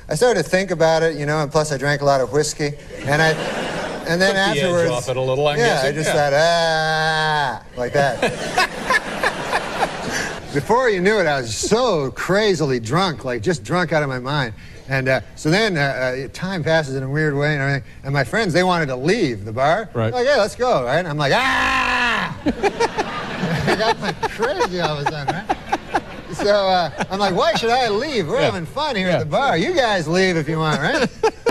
I started to think about it, you know, and plus I drank a lot of whiskey, and then afterwards, the edge off it a little, I'm yeah, guessing. I just thought, like that. Before you knew it, I was so crazily drunk, like just drunk out of my mind. And so then time passes in a weird way and everything. And my friends, they wanted to leave the bar. Right. Like, yeah, let's go, right? And I'm like, ah! I got like crazy all of a sudden, right? So I'm like, why should I leave? We're having fun here at the bar. You guys leave if you want, right?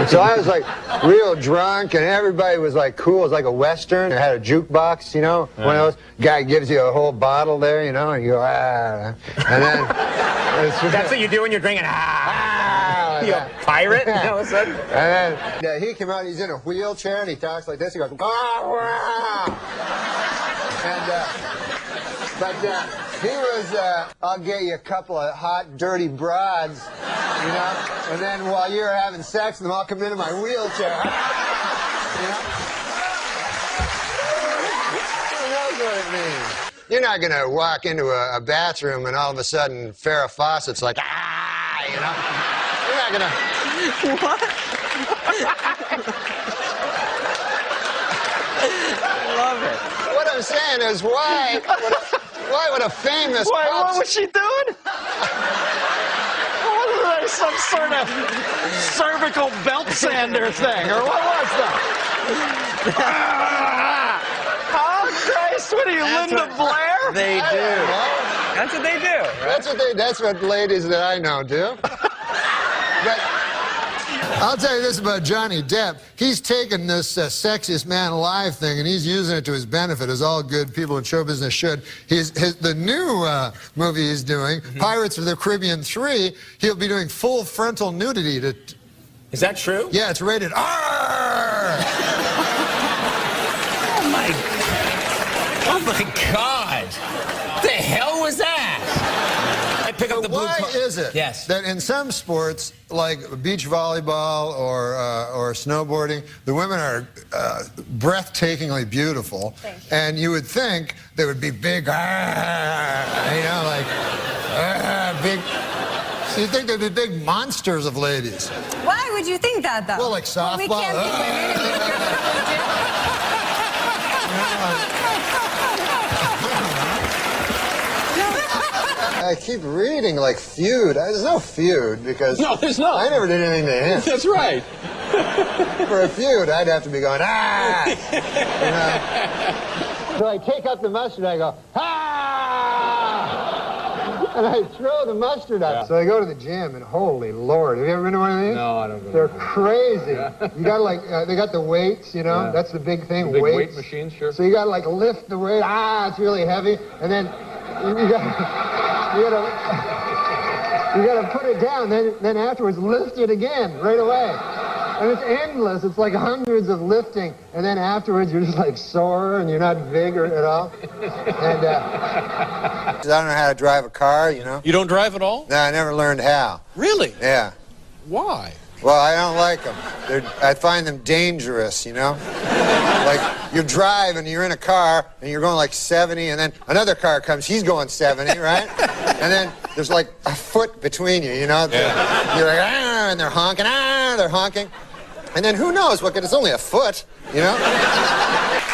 So I was like real drunk, and everybody was like cool. It was like a Western. It had a jukebox, you know, one of those. Guy gives you a whole bottle there, you know, and you go, ah. And then... That's what you do when you're drinking, ah. You a pirate all of a sudden? And then he came out, he's in a wheelchair, and he talks like this. He goes, ah. And, he was, I'll get you a couple of hot, dirty broads, you know, and then while you're having sex with them, I'll come into my wheelchair. You know? Who knows what it means? You're not going to walk into a bathroom and all of a sudden Farrah Fawcett's like, ah, you know? You're not going to... What? I love it. What I'm saying is, why would a famous... Wait, what was she doing? What was that, some sort of cervical belt sander thing, or what was that? Oh, Christ, what are you, Linda Blair? They do. That's what they do. Right? That's what ladies that I know do. But I'll tell you this about Johnny Depp. He's taken this sexiest man alive thing, and he's using it to his benefit, as all good people in show business should. The new movie he's doing, Pirates of the Caribbean 3, he'll be doing full frontal nudity. Is that true? Yeah, it's rated R! Oh my God! What the hell was that? I pick up the blue. Why is it that in some sports, like beach volleyball or snowboarding, the women are breathtakingly beautiful, and you would think they would be big, you know, like big. So you think they'd be big monsters of ladies? Why would you think that, though? Well, like softball. Well, we can't be I keep reading like feud. There's no feud because No, there's not. I never did anything to him. That's right. For a feud, I'd have to be going, ah! You know? So I take out the mustard, I go, ah! And I throw the mustard out. Yeah. So I go to the gym, and holy Lord, have you ever been to one of these? No, I don't go. They're crazy. Yeah. You gotta like, they got the weights, you know? Yeah. That's the big thing, the big weights. weight machines, sure. So you gotta like lift the weight, it's really heavy, and then you gotta put it down, then afterwards lift it again, right away. And it's endless. It's like hundreds of lifting, and then afterwards you're just like sore and you're not vigorous at all. And I don't know how to drive a car, you know. You don't drive at all? No, I never learned how. Really? Yeah. Why? Well, I don't like them. I find them dangerous, you know? Like, you drive and you're in a car and you're going like 70, and then another car comes, he's going 70, right? And then there's like a foot between you, you know? Yeah. You're like, and they're honking, they're honking. And then who knows what, it's only a foot, you know?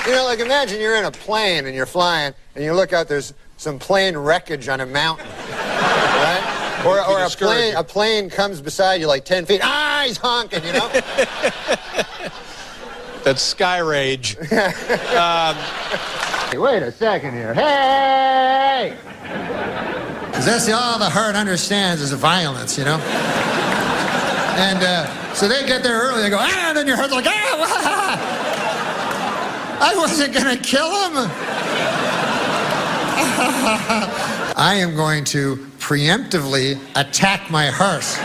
You know, like imagine you're in a plane and you're flying and you look out, there's some plane wreckage on a mountain, right? Or a plane comes beside you like 10 feet. He's honking, you know? That's sky rage. Hey, wait a second here. Hey! Because that's all the heart understands is violence, you know? And so they get there early, they go, and then your heart's like, I wasn't going to kill him. I am going to preemptively attack my hearse.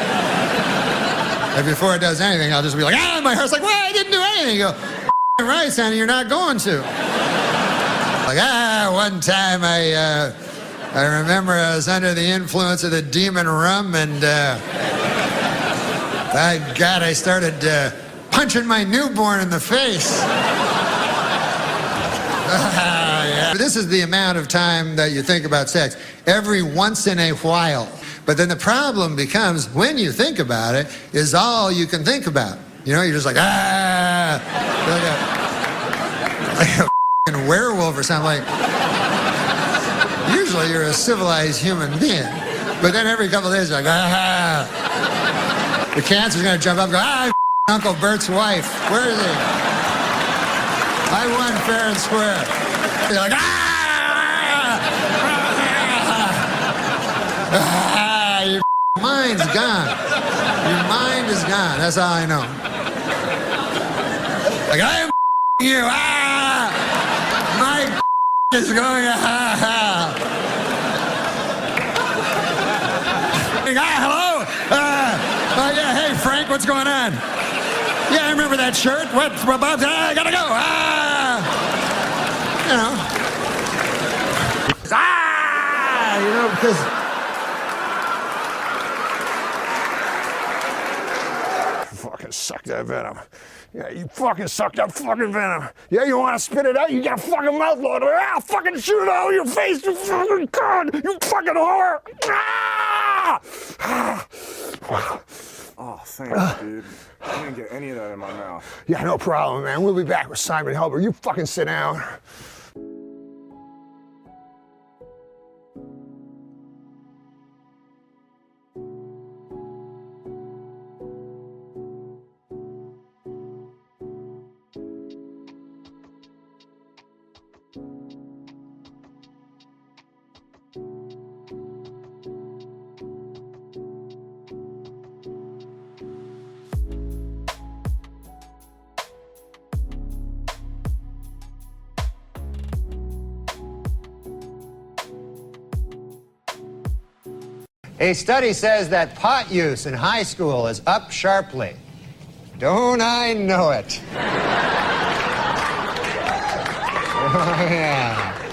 And before it does anything, I'll just be like, my hearse, like, well, I didn't do anything. You go, right, Sonny, you're not going to. Like, one time I remember I was under the influence of the demon rum, and by God, I started punching my newborn in the face. Yeah. This is the amount of time that you think about sex. Every once in a while, But then the problem becomes, when you think about it, is all you can think about. You know, you're just like, ah, like a f***ing werewolf or something. Like, usually you're a civilized human being. But then every couple of days you're like, ah. The cancer's gonna jump up and go, ah, Uncle Bert's wife. Where is he? I won fair and square. You're like, your mind's gone. Your mind is gone. That's all I know. Like, I am you. My is going, hello? Yeah, hey, Frank, what's going on? Yeah, I remember that shirt. What about that? I gotta go. You know, because... Fucking suck that venom. Yeah, you fucking suck that fucking venom. Yeah, you want to spit it out? You got a fucking mouth load. I'll fucking shoot it out of your face, you fucking cunt. You fucking whore. Oh, thanks, dude. I didn't get any of that in my mouth. Yeah, no problem, man. We'll be back with Simon Helber. You fucking sit down. A study says that pot use in high school is up sharply. Don't I know it? Oh, yeah.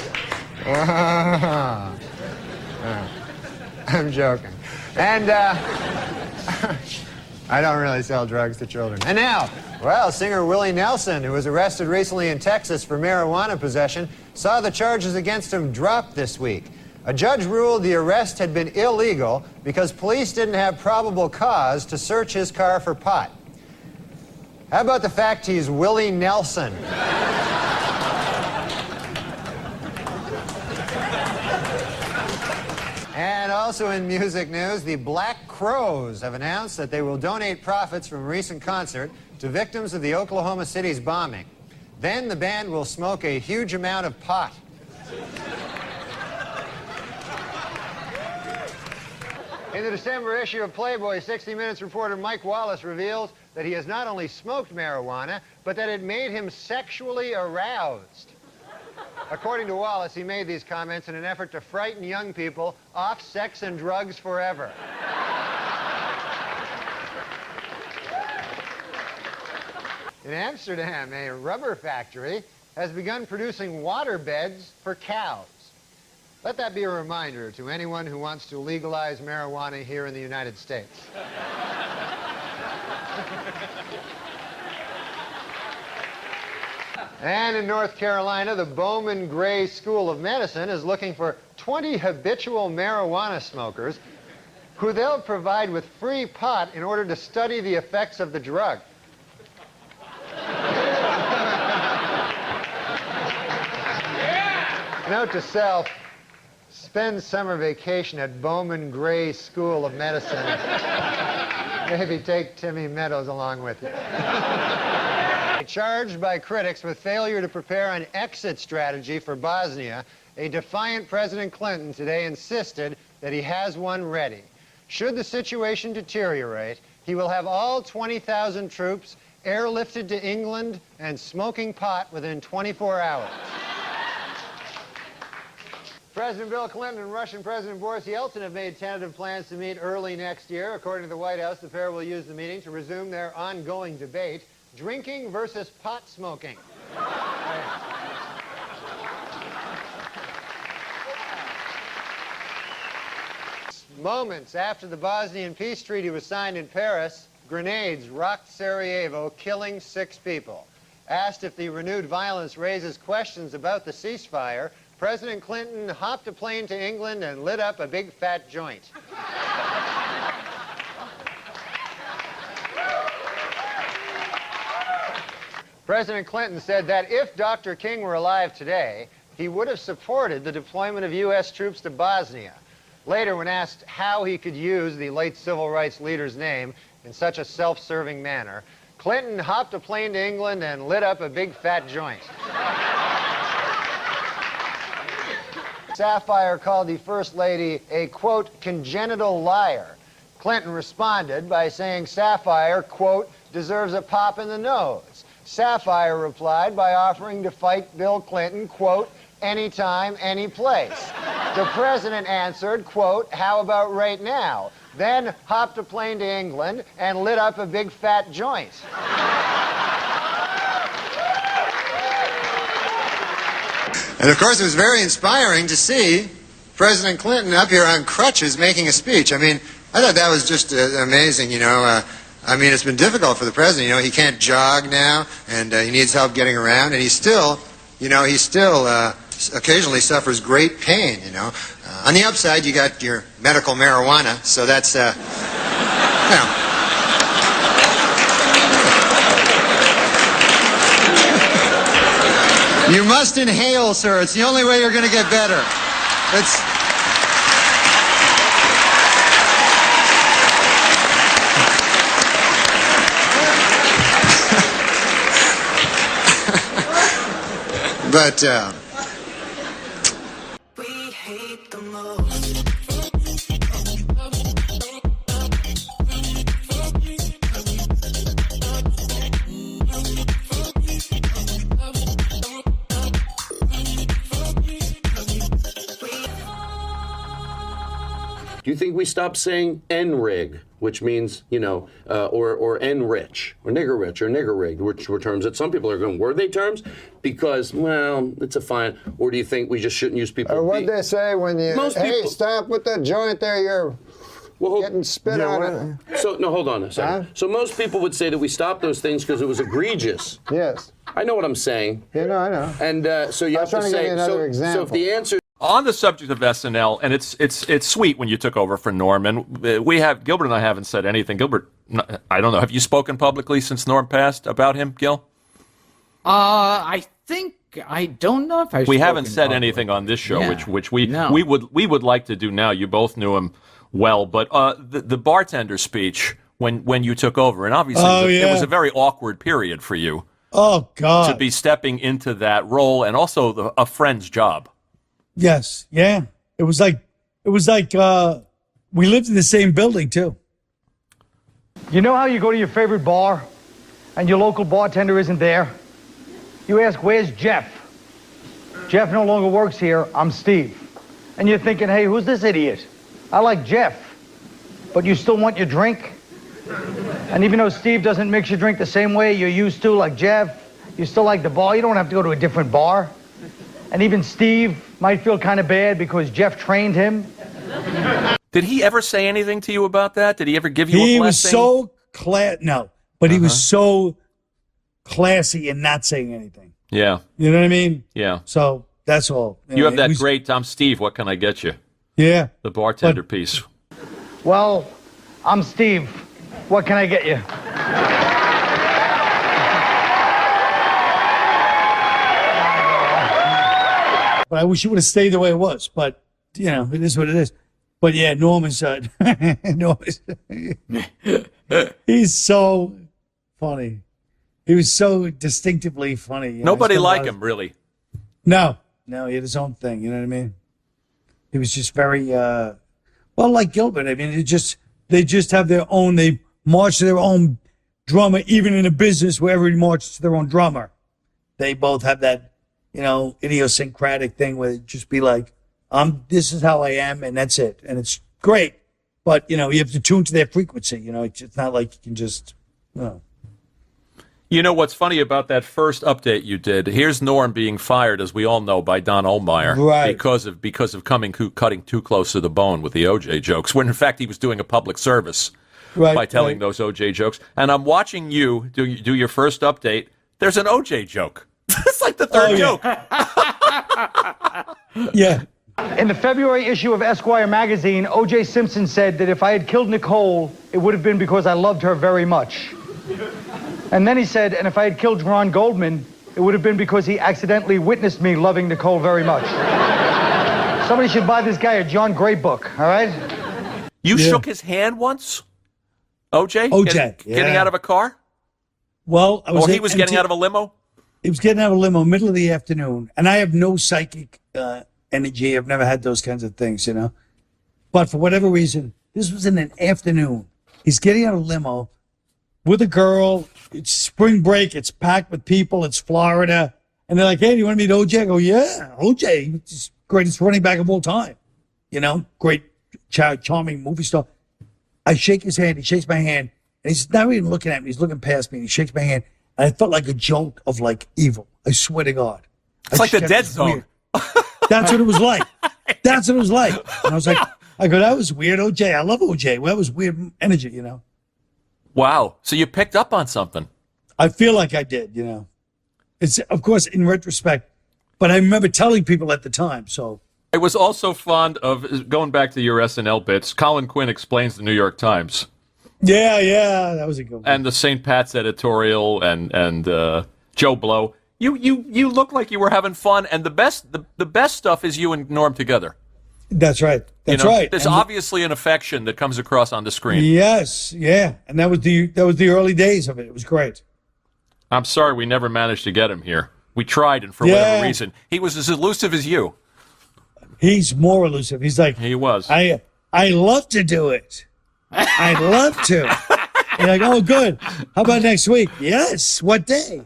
I'm joking. And, I don't really sell drugs to children. And now, well, singer Willie Nelson, who was arrested recently in Texas for marijuana possession, saw the charges against him dropped this week. A judge ruled the arrest had been illegal because police didn't have probable cause to search his car for pot. How about the fact he's Willie Nelson? And also in music news, the Black Crowes have announced that they will donate profits from a recent concert to victims of the Oklahoma City's bombing. Then the band will smoke a huge amount of pot. In the December issue of Playboy, 60 Minutes reporter Mike Wallace reveals that he has not only smoked marijuana, but that it made him sexually aroused. According to Wallace, he made these comments in an effort to frighten young people off sex and drugs forever. In Amsterdam, a rubber factory has begun producing water beds for cows. Let that be a reminder to anyone who wants to legalize marijuana here in the United States. And in North Carolina, the Bowman Gray School of Medicine is looking for 20 habitual marijuana smokers who they'll provide with free pot in order to study the effects of the drug. Note to self, spend summer vacation at Bowman Gray School of Medicine. Maybe take Timmy Meadows along with you. Charged by critics with failure to prepare an exit strategy for Bosnia, a defiant President Clinton today insisted that he has one ready. Should the situation deteriorate, he will have all 20,000 troops airlifted to England and smoking pot within 24 hours. President Bill Clinton and Russian President Boris Yeltsin have made tentative plans to meet early next year. According to the White House, the pair will use the meeting to resume their ongoing debate, drinking versus pot smoking. Moments after the Bosnian peace treaty was signed in Paris, grenades rocked Sarajevo, killing 6 people. Asked if the renewed violence raises questions about the ceasefire, President Clinton hopped a plane to England and lit up a big fat joint. President Clinton said that if Dr. King were alive today, he would have supported the deployment of U.S. troops to Bosnia. Later, when asked how he could use the late civil rights leader's name in such a self-serving manner, Clinton hopped a plane to England and lit up a big fat joint. Sapphire called the First Lady a, quote, congenital liar. Clinton responded by saying Sapphire, quote, deserves a pop in the nose. Sapphire replied by offering to fight Bill Clinton, quote, anytime, any place. The president answered, quote, how about right now? Then hopped a plane to England and lit up a big fat joint. And of course, it was very inspiring to see President Clinton up here on crutches making a speech. I mean, I thought that was just amazing, you know. I mean, it's been difficult for the president. You know, he can't jog now, and he needs help getting around, and he's still, you know, occasionally suffers great pain, you know. On the upside, you got your medical marijuana, so that's, you know. You must inhale, sir. It's the only way you're going to get better. But, we hate the most. Do you think we stop saying N-rig, which means, you know, or N-rich, or nigger-rich, or nigger-rig, which were terms that some people are going, were they terms? Because, well, it's a fine. Or do you think we just shouldn't use people? Or what'd they say when you, hey, stop with that joint there, you're getting spit on it. So, no, hold on a second. So most people would say that we stopped those things because it was egregious. Yes. I know what I'm saying. Yeah, no, I know. And so you have to say, so if the answer... On the subject of SNL, and it's sweet when you took over for Norm, and Gilbert and I haven't said anything. Gilbert, I don't know, have you spoken publicly since Norm passed about him, Gil? I don't know if we haven't said anything on this show, yeah. which we would like to do now. You both knew him well, but the bartender speech when you took over, and obviously it was a very awkward period for you. Oh God! To be stepping into that role, and also a friend's job. Yes, yeah. It was like we lived in the same building too. You know how you go to your favorite bar and your local bartender isn't there? You ask, where's Jeff? Jeff no longer works here, I'm Steve. And you're thinking, hey, who's this idiot? I like Jeff, but you still want your drink? And even though Steve doesn't mix your drink the same way you're used to, like Jeff, you still like the bar, you don't have to go to a different bar. And even Steve might feel kind of bad because Jeff trained him. Did he ever say anything to you about that? Did he ever give you a blessing? He was so he was so classy in not saying anything. Yeah. You know what I mean? Yeah. So that's all. You have that great I'm Steve, what can I get you? Yeah. The bartender piece. Well, I'm Steve. What can I get you? But I wish it would have stayed the way it was. But, you know, it is what it is. But, yeah, Norm is... he's so funny. He was so distinctively funny. You know? Nobody liked him, really. No, he had his own thing. You know what I mean? He was just very... well, like Gilbert. I mean, they just have their own... They march to their own drummer, even in a business where everybody marches to their own drummer. They both have that... you know, idiosyncratic thing where it just be like, this is how I am, and that's it. And it's great. But, you know, you have to tune to their frequency. You know, it's not like you can just, you know. You know what's funny about that first update you did? Here's Norm being fired, as we all know, by Don Ohlmeyer. Right. Because of cutting too close to the bone with the OJ jokes, when in fact he was doing a public service by telling those OJ jokes. And I'm watching you do your first update. There's an OJ joke. It's like the third joke. Yeah. In the February issue of Esquire magazine, O.J. Simpson said that if I had killed Nicole, it would have been because I loved her very much. And then he said, and if I had killed Ron Goldman, it would have been because he accidentally witnessed me loving Nicole very much. Somebody should buy this guy a John Gray book, all right? You shook his hand once? OJ? Getting out of a car? Well, Or he was getting out of a limo? He was getting out of a limo middle of the afternoon. And I have no psychic energy. I've never had those kinds of things, you know. But for whatever reason, this was in an afternoon. He's getting out of a limo with a girl. It's spring break. It's packed with people. It's Florida. And they're like, hey, do you want to meet OJ? I go, yeah, OJ. He's greatest running back of all time. You know, great, charming movie star. I shake his hand. He shakes my hand. And he's not even looking at me. He's looking past me. And he shakes my hand. And I felt like a joke of like evil. I swear to God. It's like the Dead Zone. That's what it was like. That's what it was like. And I was like, I go, that was weird, OJ. I love OJ. Well, that was weird energy, you know. Wow. So you picked up on something. I feel like I did, you know. It's, of course, in retrospect, but I remember telling people at the time, so. I was also fond of, going back to your SNL bits, Colin Quinn explains the New York Times. Yeah, that was a good one. And the St. Pat's editorial and Joe Blow. You look like you were having fun, and the best stuff is you and Norm together. That's right. That's right. There's obviously an affection that comes across on the screen. Yes, yeah. And that was the early days of it. It was great. I'm sorry we never managed to get him here. We tried, and for whatever reason, he was as elusive as you. He's more elusive. He's like, he was. I love to do it. I'd love to. You're like, oh, good. How about next week? Yes. What day?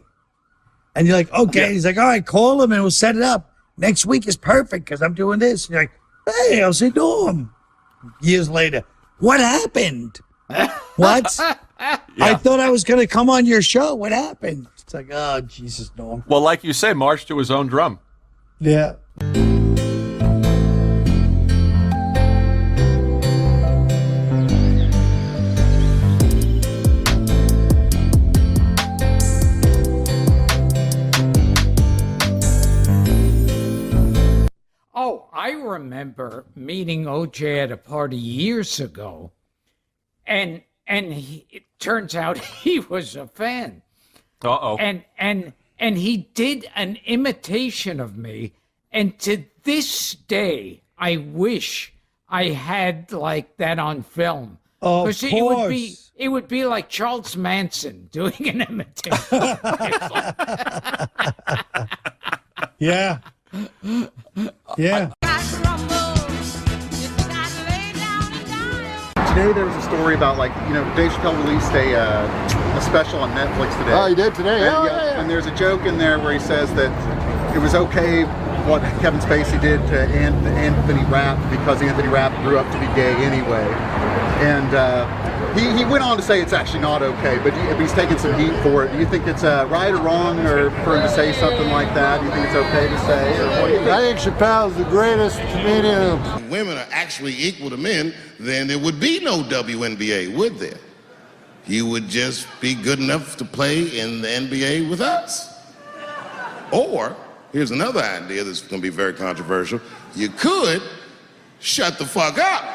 And you're like, okay. Yeah. He's like, all right, call him and we'll set it up. Next week is perfect because I'm doing this. And you're like, hey, I'll say Norm. Years later, what happened? What? I thought I was going to come on your show. What happened? It's like, oh, Jesus, Norm. Well, like you say, march to his own drum. Yeah. Oh, I remember meeting OJ at a party years ago, and it turns out he was a fan. Uh-oh. And he did an imitation of me, and to this day, I wish I had like that on film. Of course. It would be like Charles Manson doing an imitation. Yeah. Yeah. Today there was a story about, like, you know, Dave Chappelle released a special on Netflix today. Oh, he did today? And, and there's a joke in there where he says that it was okay what Kevin Spacey did to Anthony Rapp because Anthony Rapp grew up to be gay anyway. And he went on to say it's actually not okay, but he's taking some heat for it. Do you think it's right or wrong or for him to say something like that? Do you think it's okay to say? Or what do you think? I think Chappelle's the greatest comedian. If women are actually equal to men, then there would be no WNBA, would there? You would just be good enough to play in the NBA with us. Or, here's another idea that's going to be very controversial. You could shut the fuck up.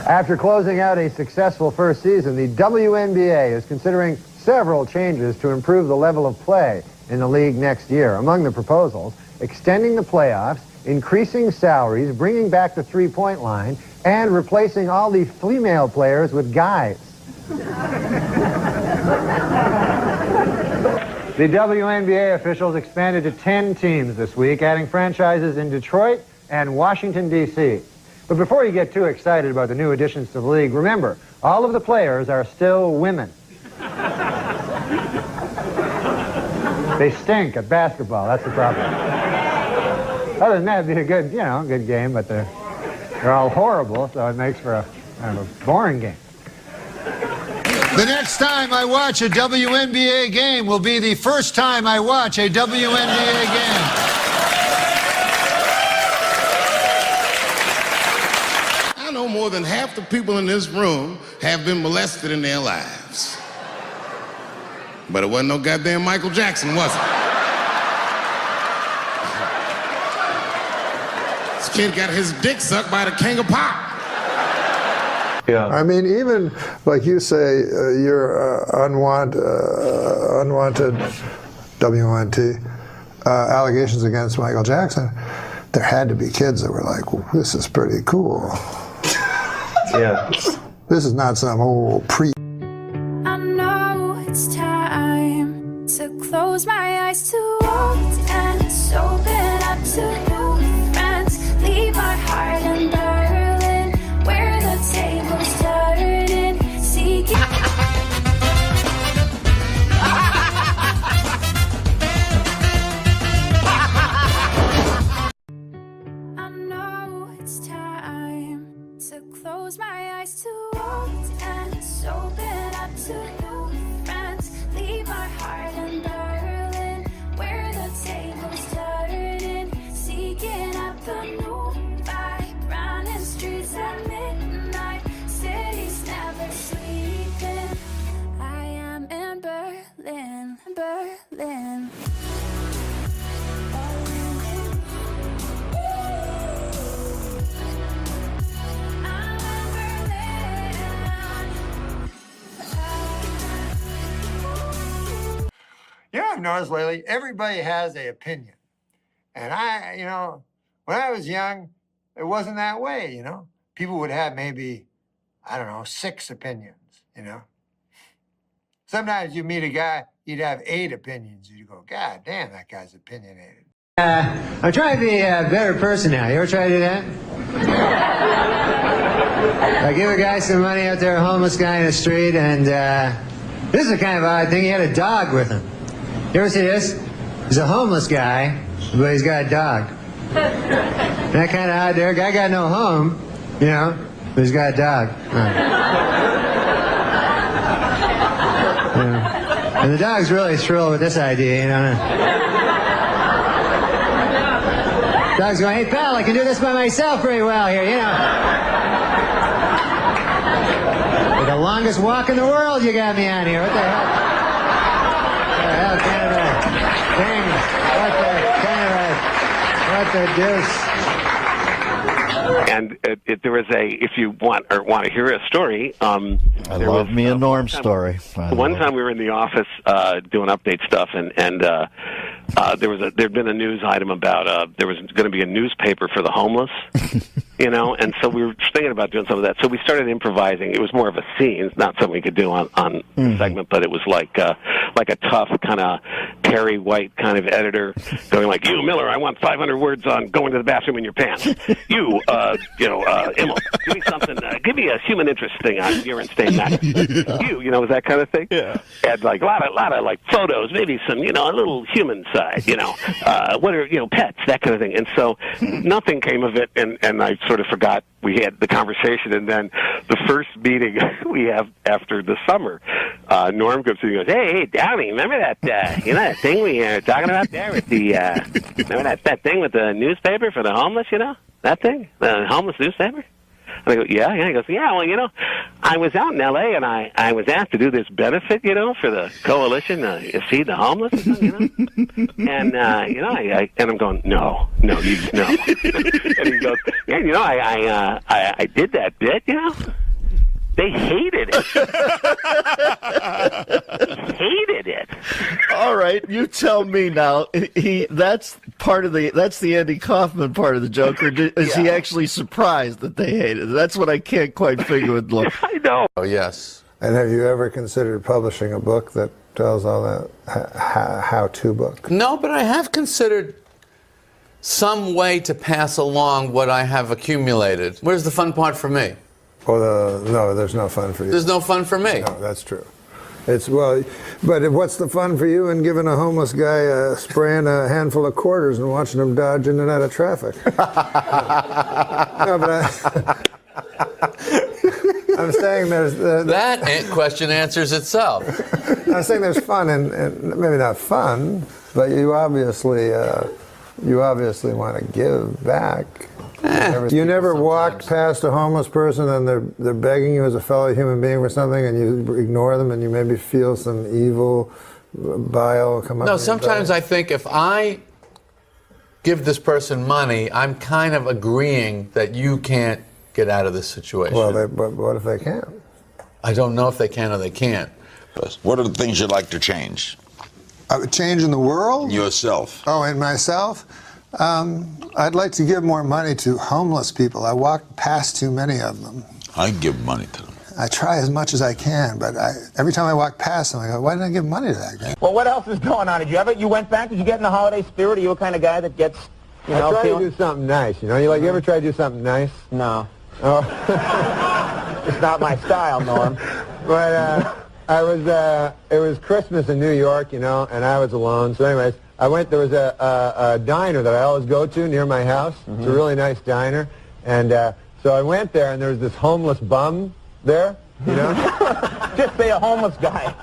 After closing out a successful first season, the WNBA is considering several changes to improve the level of play in the league next year. Among the proposals, extending the playoffs, increasing salaries, bringing back the three-point line, and replacing all the female players with guys. The WNBA officials expanded to 10 teams this week, adding franchises in Detroit and Washington, D.C. But before you get too excited about the new additions to the league, remember, all of the players are still women. They stink at basketball, that's the problem. Other than that, it'd be a good, good game, but they're all horrible, so it makes for a kind of a boring game. The next time I watch a WNBA game will be the first time I watch a WNBA game. I know more than half the people in this room have been molested in their lives. But it wasn't no goddamn Michael Jackson, was it? kid got his dick sucked by the king of pop. Yeah. I mean, even like you say, your unwanted WNT allegations against Michael Jackson. There had to be kids that were like, well, "This is pretty cool." Yeah. This is not some old pre. I know it's time to close my eyes to old ends, open up to new friends, leave my heart in Berlin, where the tables turning, seeking. I know it's time to close my eyes to old ends, open up to new friends, leave my heart in Berlin, where the tables turning, seeking out the new vibe, running streets at midnight, cities never sleeping. I am in Berlin, Berlin. You know, I've noticed lately, everybody has an opinion. And when I was young, it wasn't that way, you know? People would have maybe, 6 opinions, you know? Sometimes you meet a guy, he'd have 8 opinions. You go, God damn, that guy's opinionated. I'm trying to be a better person now. You ever try to do that? I give a guy some money out there, a homeless guy in the street, and this is a kind of odd thing. He had a dog with him. You ever see this? He's a homeless guy, but he's got a dog. That kind of odd there. Guy got no home, you know, but he's got a dog. Yeah. And the dog's really thrilled with this idea, you know. Dog's going, "Hey, pal, I can do this by myself pretty well here, you know. Like the longest walk in the world you got me on here. What the hell? What the deuce?" And there was if you want to hear a story, I love me a Norm story. One time we were in the office doing update stuff, and there'd been a news item about there was going to be a newspaper for the homeless, you know, and so we were thinking about doing some of that. So we started improvising. It was more of a scene, it's not something we could do on the segment, but it was like a tough kind of Perry White kind of editor going like, "You, Miller, I want 500 words on going to the bathroom in your pants. You, Immel, give me something. Give me a human interest thing on urine stain matter. You know, that kind of thing." Yeah. And like a lot of like photos, maybe some, a little human side, what are, pets, that kind of thing. And so nothing came of it, and I sort of forgot we had the conversation. And then the first meeting we have after the summer, Norm comes in and goes, "Hey, Downey, remember that, that thing we were talking about there with the, remember that thing with the newspaper for the homeless, that thing, the homeless newspaper?" And I go, "Yeah." He goes, "Yeah, well, I was out in L.A. and I was asked to do this benefit, for the coalition to feed the homeless, and, and I'm going, no. And he goes, "Yeah, I did that bit, They hated it. Hated it." All right, you tell me now. That's the Andy Kaufman part of the joke, or is he actually surprised that they hated it? That's what I can't quite figure with look. I know. Oh yes. And have you ever considered publishing a book that tells all that how-to book? No, but I have considered some way to pass along what I have accumulated. Where's the fun part for me? No, there's no fun for you. There's no fun for me. No, that's true. But what's the fun for you in giving a homeless guy spraying a handful of quarters and watching him dodge in and out of traffic? No, but I'm saying there's... that question answers itself. I'm saying there's fun, and maybe not fun, but you obviously want to give back. You never walked past a homeless person and they're begging you as a fellow human being for something, and you ignore them, and you maybe feel some evil bile come up. No, sometimes I think if I give this person money, I'm kind of agreeing that you can't get out of this situation. Well, but what if they can't? I don't know if they can or they can't. What are the things you'd like to change? Change in the world? Yourself. Oh, and myself? I'd like to give more money to homeless people. I walk past too many of them. I give money to them. I try as much as I can, but every time I walk past them, I go, why didn't I give money to that guy? Well, what else is going on? You went back? Did you get in the holiday spirit? Are you a kind of guy that gets, I try to do something nice, you know? You ever try to do something nice? No. Oh. It's not my style, Norm. But it was Christmas in New York, you know, and I was alone. So anyways, there was a diner that I always go to near my house. It's a really nice diner. And so I went there, and there was this homeless bum there, you know? Just say a homeless guy.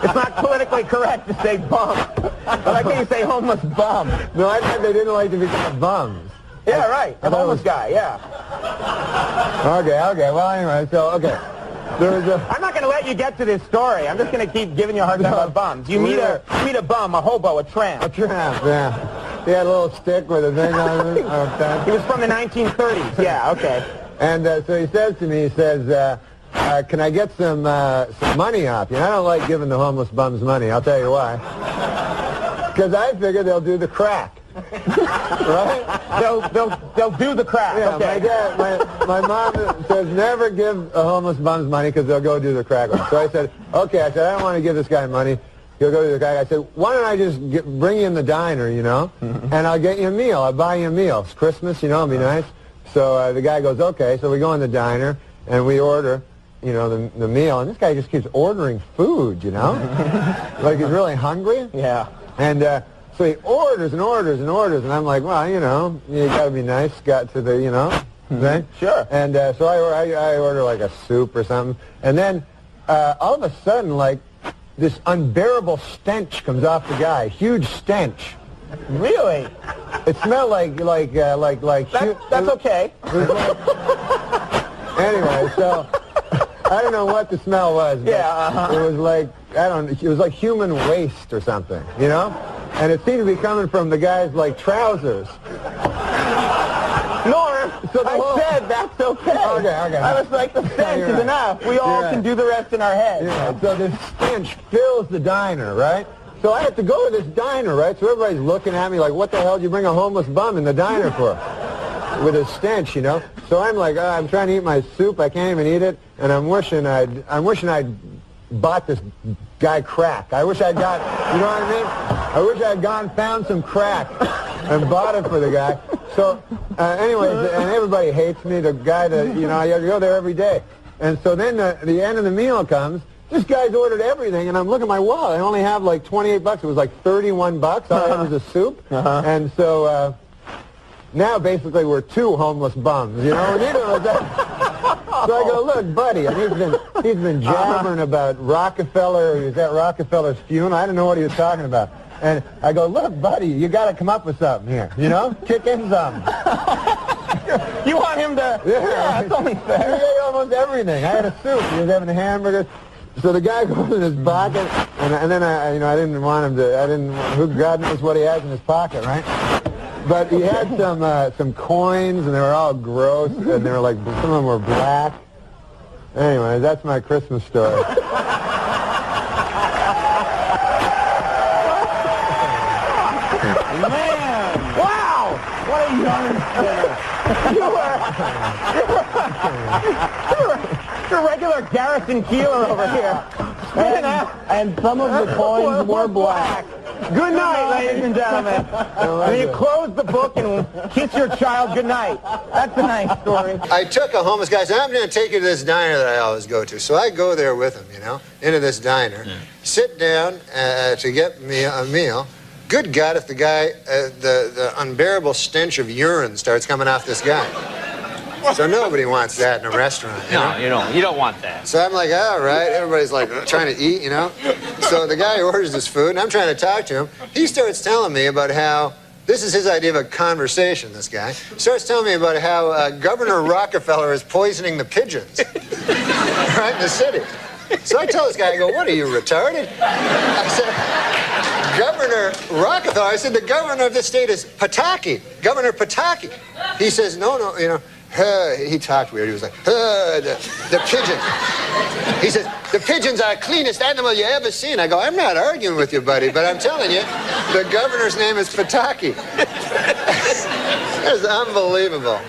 It's not politically correct to say bum. But I can't say homeless bum. No, I thought they didn't like to be called bums. Yeah, right. A homeless guy, yeah. Okay. Well, anyway, I'm not going to let you get to this story. I'm just going to keep giving you a hard time about bums. You meet a bum, a hobo, a tramp. A tramp, yeah. He had a little stick with a thing on it. He was from the 1930s. Yeah, okay. And so he says to me, can I get some money off you? And I don't like giving the homeless bums money. I'll tell you why. Because I figure they'll do the crack. Right? They'll do the crack. Yeah, okay. my mom says never give a homeless bums money because they'll go do the crack. So I said, okay. I said, I don't want to give this guy money. He'll go to the crack. I said, why don't I just bring you in the diner, you know, and I'll get you a meal. I'll buy you a meal. It's Christmas, you know, it'll be nice. So the guy goes, okay. So we go in the diner and we order, you know, the meal. And this guy just keeps ordering food, you know, like he's really hungry. Yeah. And so he orders and orders and orders, and I'm like, well, you know, you got to be nice, got to the, you know, thing. Sure. And so I order like a soup or something, and then all of a sudden, like, this unbearable stench comes off the guy, huge stench. Really? It smelled like That's okay. Anyway, so I don't know what the smell was. But Yeah, it was like, it was like human waste or something, you know? And it seemed to be coming from the guy's, like, trousers. Norm, I said that's okay. Okay. I was like, the stench is enough. We all can do the rest in our heads. Yeah, so this stench fills the diner, right? So I have to go to this diner, right? So everybody's looking at me like, what the hell did you bring a homeless bum in the diner for? With a stench, you know? So I'm like, I'm trying to eat my soup. I can't even eat it. And I'm wishing I'd bought this guy crack. I wish I'd got, you know what I mean? I wish I'd gone found some crack and bought it for the guy. So, anyways, and everybody hates me. The guy that, you know, I go there every day. And so then the end of the meal comes. This guy's ordered everything, and I'm looking at my wallet. I only have like 28 bucks. It was like 31 bucks. All I had was a soup. And so now basically we're two homeless bums, you know? Neither of us. So I go, look, buddy, and he's been jabbering about Rockefeller. He was at Rockefeller's funeral. I didn't know what he was talking about. And I go, look, buddy, you got to come up with something here, you know? Kick in something. You want him to? Yeah, that's only fair. He ate almost everything. I had a soup. He was having a hamburger. So the guy goes in his pocket, and then I didn't want him to. Who God knows what he has in his pocket, right? But he had some coins, and they were all gross, and they were like, some of them were black. Anyway, that's my Christmas story. Man, wow! What a yarn spinner. You're a regular Garrison Keeler over here. And some of the coins were black. Good night, ladies and gentlemen. And you close the book and kiss your child good night. That's a nice story. I took a homeless guy, said, I'm going to take you to this diner that I always go to. So I go there with him, you know, into this diner, sit down to get me a meal. Good God, if the guy, the unbearable stench of urine starts coming off this guy. So nobody wants that in a restaurant. You know? You don't want that. So I'm like, all right. Everybody's like trying to eat, you know. So the guy orders his food, and I'm trying to talk to him. He starts telling me about how, this is his idea of a conversation, this guy. Starts telling me about how Governor Rockefeller is poisoning the pigeons right in the city. So I tell this guy, I go, what are you, retarded? I said, Governor Rockefeller, I said, the governor of this state is Pataki, Governor Pataki. He says, no, you know, he talked weird. He was like, the pigeons. He says, the pigeons are the cleanest animal you ever seen. I go, I'm not arguing with you, buddy, but I'm telling you, the governor's name is Pataki. It's unbelievable.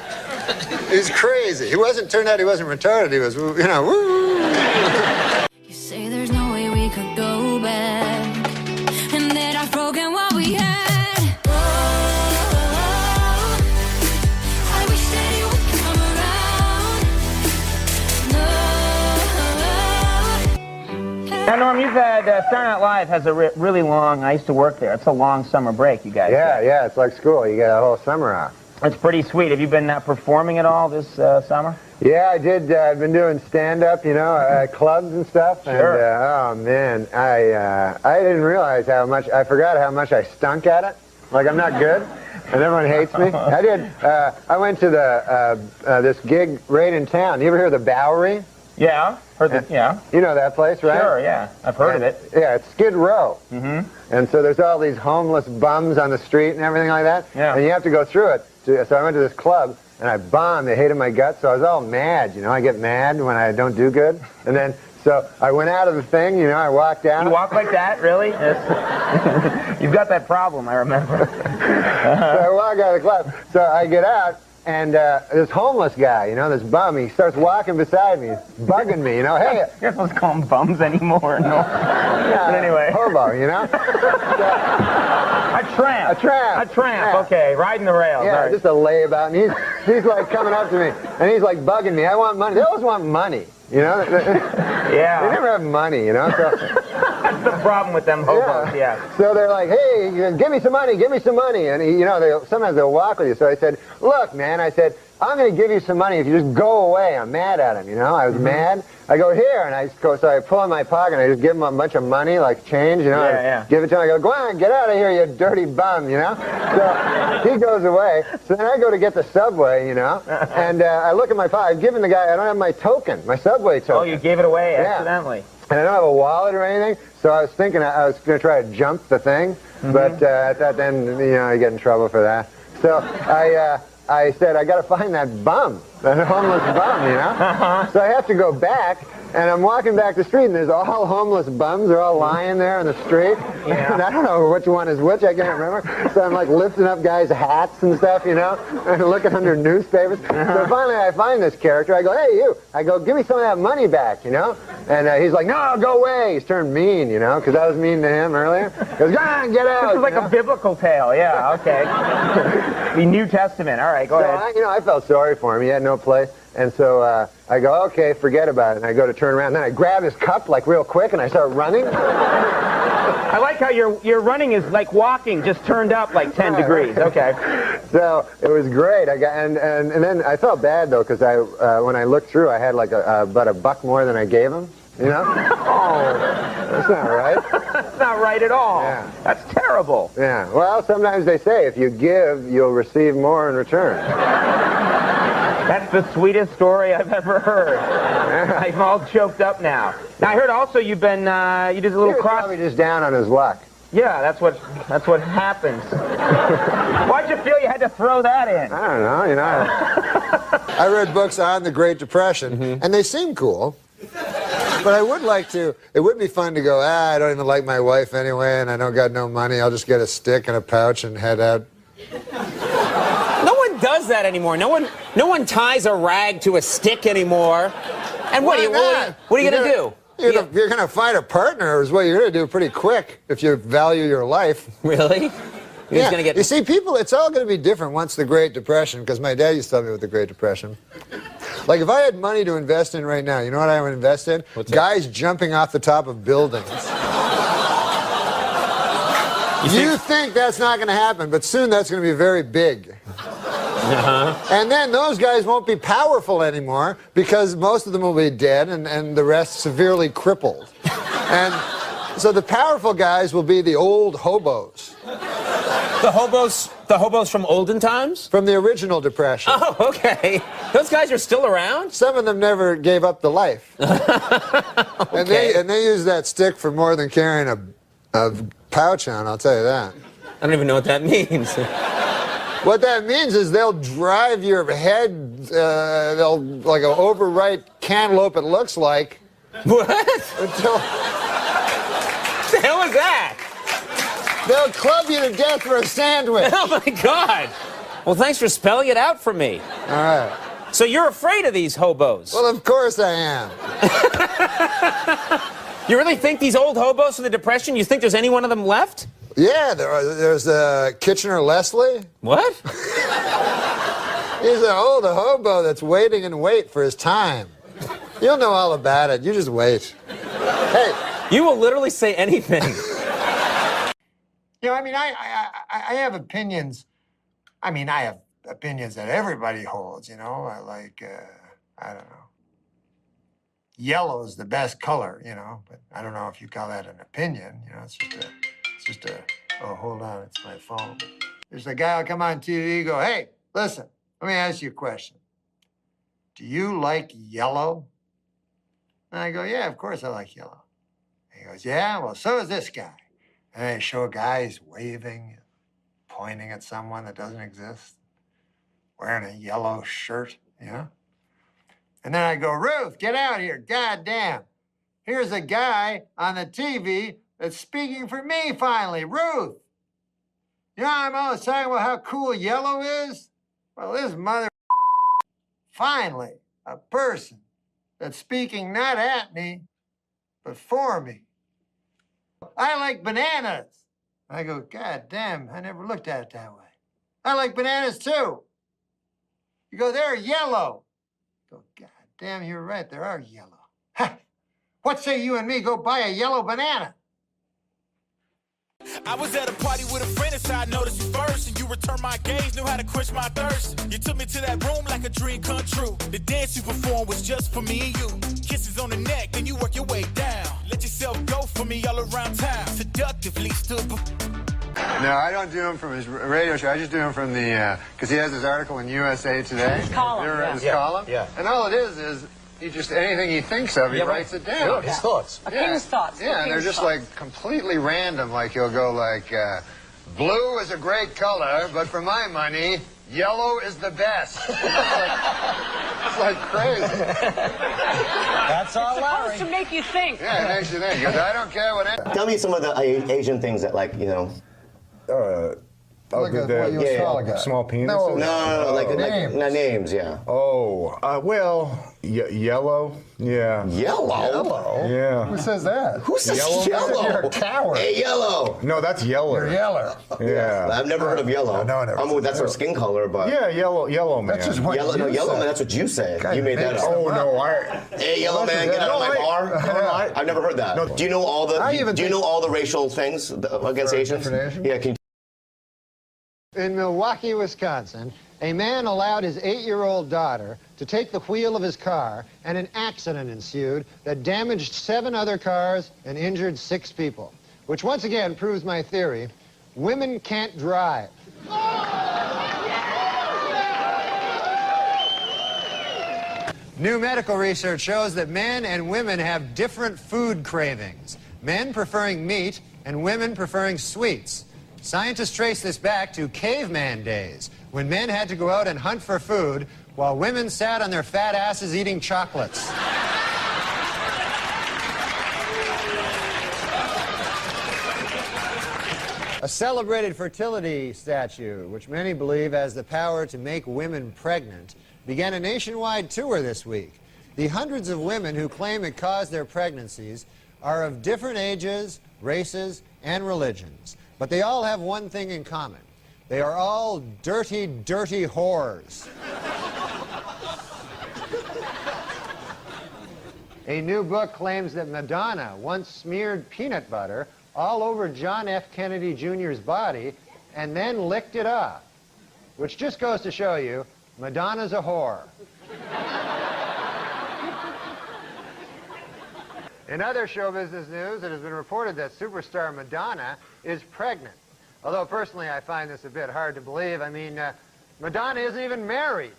He's crazy. Turned out he wasn't retarded. He was, you know, woo. You say there's no way we could go back, and that I've broken what we had. Oh, I wish that you would come around. No. Now, Norm, you've had Saturday Night Live has a really long. I used to work there. It's a long summer break, you guys. Yeah, it's like school. You get a whole summer off. It's pretty sweet. Have you been performing at all this summer? Yeah, I did. I've been doing stand-up, you know, at clubs and stuff. Sure. And, oh, man, I didn't realize how much, I forgot how much I stunk at it. Like, I'm not good, and everyone hates me. I went to this gig right in town. You ever hear of the Bowery? Yeah, yeah. You know that place, right? Sure, yeah. I've heard of it. Yeah, it's Skid Row. Mm-hmm. And so there's all these homeless bums on the street and everything like that. Yeah. And you have to go through it. So I went to this club, and I bombed. They hated my guts, so I was all mad. You know, I get mad when I don't do good. And then, so I went out of the thing, you know, I walked out. You walk like that, really? You've got that problem, I remember. So I walk out of the club. So I get out, and this homeless guy, you know, this bum, he starts walking beside me, bugging me, you know, hey. You're not supposed to call them bums anymore, no. Yeah, but anyway. Hobo, you know? A tramp. Yeah. Okay, riding the rails. Yeah, right. just a layabout, and he's like coming up to me, and he's like bugging me. I want money. They always want money, you know? Yeah. They never have money, you know? So, that's the problem with them hobos, yeah. So they're like, hey, give me some money. And, you know, sometimes they'll walk with you. So I said, look, man, I'm going to give you some money if you just go away. I'm mad at him, you know? I was mad. I go, here, and so I pull in my pocket, and I just give him a bunch of money, like change, you know? Yeah. Give it to him. I go, go on, get out of here, you dirty bum, you know? So he goes away. So then I go to get the subway, you know? And I look at my pocket. I've given the guy, I don't have my token, my subway token. Oh, you gave it away accidentally. And I don't have a wallet or anything, so I was thinking I was going to try to jump the thing, but I thought then, you know, I get in trouble for that. So I said, I got to find that bum, that homeless bum, you know? So I have to go back, and I'm walking back the street, and there's all homeless bums. They're all lying there on the street. Yeah. And I don't know which one is which. I can't remember. So I'm like lifting up guys' hats and stuff, you know, and looking under newspapers. So finally I find this character. I go, hey, you. I go, give me some of that money back, you know? And he's like, no, go away. He's turned mean, you know, because I was mean to him earlier. He goes, go on, get out. This is like a biblical tale. Yeah, okay. The New Testament. All right, go ahead. I felt sorry for him. He had no place. And so I go, okay, forget about it. And I go to turn around. And then I grab his cup, like, real quick, and I start running. I like how your running is like walking, just turned up like 10 degrees. Okay. So it was great. And then I felt bad, though, because when I looked through, I had like about $1 more than I gave him. You know? Oh, that's not right. That's not right at all. Yeah. That's terrible. Yeah. Well, sometimes they say if you give, you'll receive more in return. That's the sweetest story I've ever heard. I'm all choked up now. Now I heard also you've been you did a little cross. Probably just down on his luck. Yeah, that's what happens. Why'd you feel you had to throw that in? I don't know. You know. I read books on the Great Depression, and they seem cool. But I would like to, it would be fun to go, I don't even like my wife anyway, and I don't got no money. I'll just get a stick and a pouch and head out. No one does that anymore. No one ties a rag to a stick anymore. And what are you going to do? You're going to find a partner is what you're going to do pretty quick if you value your life. Really? Yeah. You see, people, it's all going to be different once the Great Depression, because my dad used to tell me about the Great Depression. Like, if I had money to invest in right now, you know what I would invest in? Guys jumping off the top of buildings. You think that's not going to happen, but soon that's going to be very big. And then those guys won't be powerful anymore because most of them will be dead and the rest severely crippled. And so the powerful guys will be the old hobos. The hobos from olden times? From the original Depression. Oh, okay. Those guys are still around? Some of them never gave up the life. Okay. And they use that stick for more than carrying a pouch on, I'll tell you that. I don't even know what that means. What that means is they'll drive your head, they'll, like an overripe cantaloupe it looks like. What? Until... What the hell is that? They'll club you to death for a sandwich. Oh, my God. Well, thanks for spelling it out for me. All right. So you're afraid of these hobos? Well, of course I am. You really think these old hobos from the Depression, you think there's any one of them left? Yeah, there's Kitchener Leslie. What? He's an old hobo that's waiting in wait for his time. You'll know all about it. You just wait. Hey. You will literally say anything. You know, I mean, I have opinions. I mean, I have opinions that everybody holds, you know. I don't know. Yellow's the best color, you know, but I don't know if you call that an opinion. You know, it's just a, oh, hold on, it's my phone. There's a guy will come on TV and go, hey, listen, let me ask you a question. Do you like yellow? And I go, yeah, of course I like yellow. And he goes, yeah, well, so does this guy. And they show a guy, he's waving, pointing at someone that doesn't exist, wearing a yellow shirt, you know? And then I go, Ruth, get out here, goddamn. Here's a guy on the TV that's speaking for me finally, Ruth. You know, I'm always talking about how cool yellow is. Well, this mother finally, a person that's speaking not at me, but for me. I like bananas. I go, God damn, I never looked at it that way. I like bananas too. You go, they're yellow. I go, God damn, you're right, they are yellow. Ha! What say you and me go buy a yellow banana? I was at a party with a friend, and so I noticed you first. And you returned my gaze, knew how to quench my thirst. You took me to that room like a dream come true. The dance you performed was just for me and you. Kisses on the neck, then you work your way down. Let yourself go for me all around town. Seductively stood. No, I don't do him from his radio show. I just do him from the, because he has his article in USA Today. His column. You ever read his Yeah. column? Yeah. And all it is he just, anything he thinks of, he writes it down. Sure, his thoughts. A king's thoughts. Yeah, and they're just like completely random. Like he'll go like, blue is a great color, but for my money, yellow is the best. It's like crazy. That's all, Larry. It's supposed to make you think. Yeah, it makes you think. He goes, I don't care what. Tell me some of the Asian things that, like, you know. Like what you saw, like small penis? No, like names, yeah. Oh, well, yellow, yeah. Yellow? Yeah. Who says that? Who says yellow? You're a coward. Hey, yellow. No, that's yellow. You're yellow. Yeah. I've never heard of yellow. No, never. That's our skin color, but. Yeah, yellow man. That's just what yellow you man, said. that's what you say. God, you made that up. Oh, no, Hey, yellow man, get out of my bar. I've never heard that. Do you know all the racial things against Asians? Yeah, can you? In Milwaukee, Wisconsin, a man allowed his 8-year-old daughter to take the wheel of his car, and an accident ensued that damaged 7 other cars and injured 6 people, which once again proves my theory: women can't drive. New medical research shows that men and women have different food cravings, men preferring meat and women preferring sweets. Scientists trace this back to caveman days, when men had to go out and hunt for food while women sat on their fat asses eating chocolates. A celebrated fertility statue, which many believe has the power to make women pregnant, began a nationwide tour this week. The hundreds of women who claim it caused their pregnancies are of different ages, races, and religions. But they all have one thing in common. They are all dirty, dirty whores. A new book claims that Madonna once smeared peanut butter all over John F. Kennedy Jr.'s body and then licked it off, which just goes to show you Madonna's a whore. In other show business news, it has been reported that superstar Madonna is pregnant. Although personally I find this a bit hard to believe. I mean, Madonna isn't even married.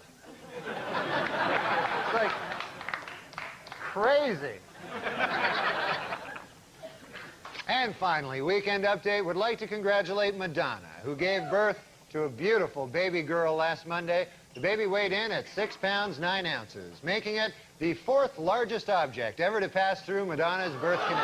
It's like crazy. And And finally, Weekend Update would like to congratulate Madonna, who gave birth to a beautiful baby girl last Monday. The baby weighed in at 6 pounds, 9 ounces, making it the 4th largest object ever to pass through Madonna's birth canal.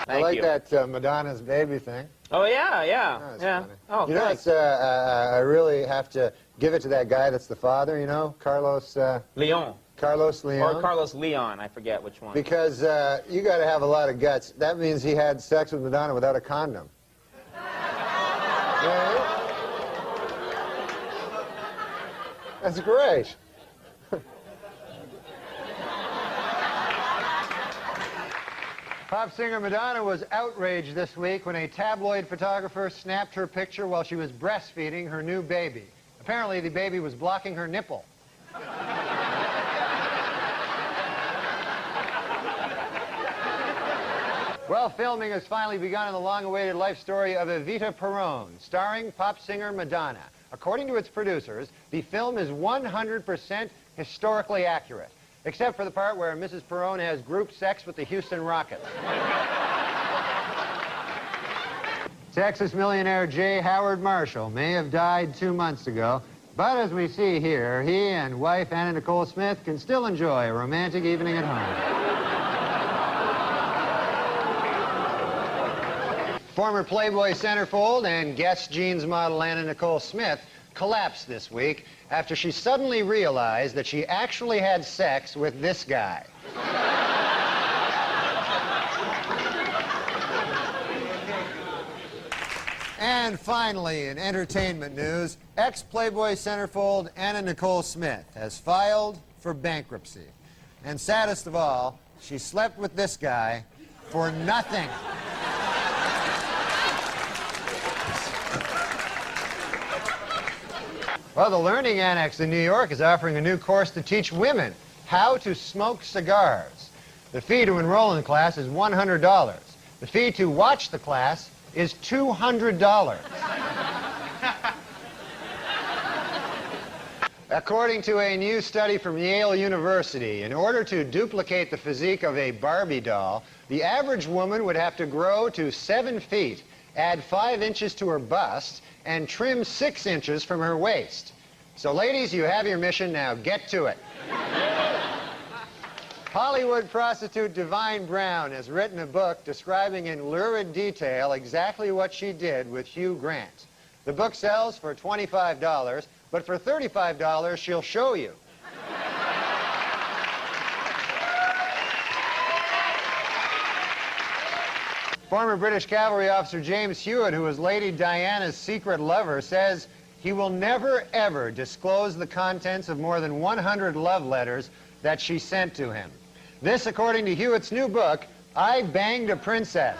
I like that Madonna's baby thing. Oh, yeah, yeah. Oh, yeah. funny. Oh, you know, thanks. I really have to give it to that guy that's the father, you know, Carlos... Leon. Carlos Leon. Or Carlos Leon, I forget which one. Because you got to have a lot of guts. That means he had sex with Madonna without a condom. Yeah. That's great. Pop singer Madonna was outraged this week when a tabloid photographer snapped her picture while she was breastfeeding her new baby. Apparently, the baby was blocking her nipple. Well, filming has finally begun in the long-awaited life story of Evita Peron, starring pop singer Madonna. According to its producers, the film is 100% historically accurate, except for the part where Mrs. Peron has group sex with the Houston Rockets. Texas millionaire J. Howard Marshall may have died 2 months ago, but as we see here, he and wife Anna Nicole Smith can still enjoy a romantic evening at home. Former Playboy centerfold and Guess jeans model Anna Nicole Smith collapsed this week after she suddenly realized that she actually had sex with this guy. And finally, in entertainment news, ex-Playboy centerfold Anna Nicole Smith has filed for bankruptcy. And saddest of all, she slept with this guy for nothing. Well, the Learning Annex in New York is offering a new course to teach women how to smoke cigars. The fee to enroll in the class is $100. The fee to watch the class is $200. According to a new study from Yale University, in order to duplicate the physique of a Barbie doll, the average woman would have to grow to 7 feet, add 5 inches to her bust, and trim 6 inches from her waist. So ladies, you have your mission, now get to it. Hollywood prostitute Divine Brown has written a book describing in lurid detail exactly what she did with Hugh Grant. The book sells for $25, but for $35 she'll show you. Former British cavalry officer James Hewitt, who was Lady Diana's secret lover, says he will never, ever disclose the contents of more than 100 love letters that she sent to him. This, according to Hewitt's new book, I Banged a Princess.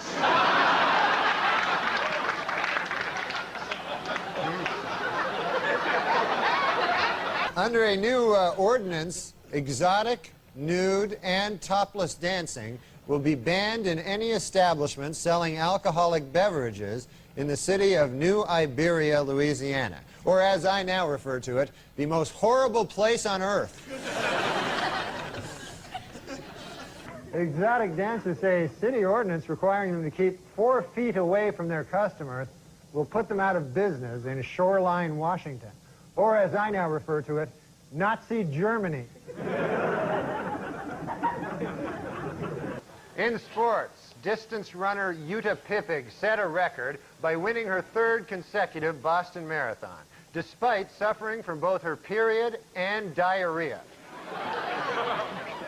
Under a new ordinance, exotic, nude, and topless dancing will be banned in any establishment selling alcoholic beverages in the city of New Iberia, Louisiana, or as I now refer to it, the most horrible place on earth. Exotic dancers say a city ordinance requiring them to keep 4 feet away from their customers will put them out of business in Shoreline, Washington, or as I now refer to it, Nazi Germany. In sports, distance runner Jutta Pippig set a record by winning her 3rd consecutive Boston Marathon, despite suffering from both her period and diarrhea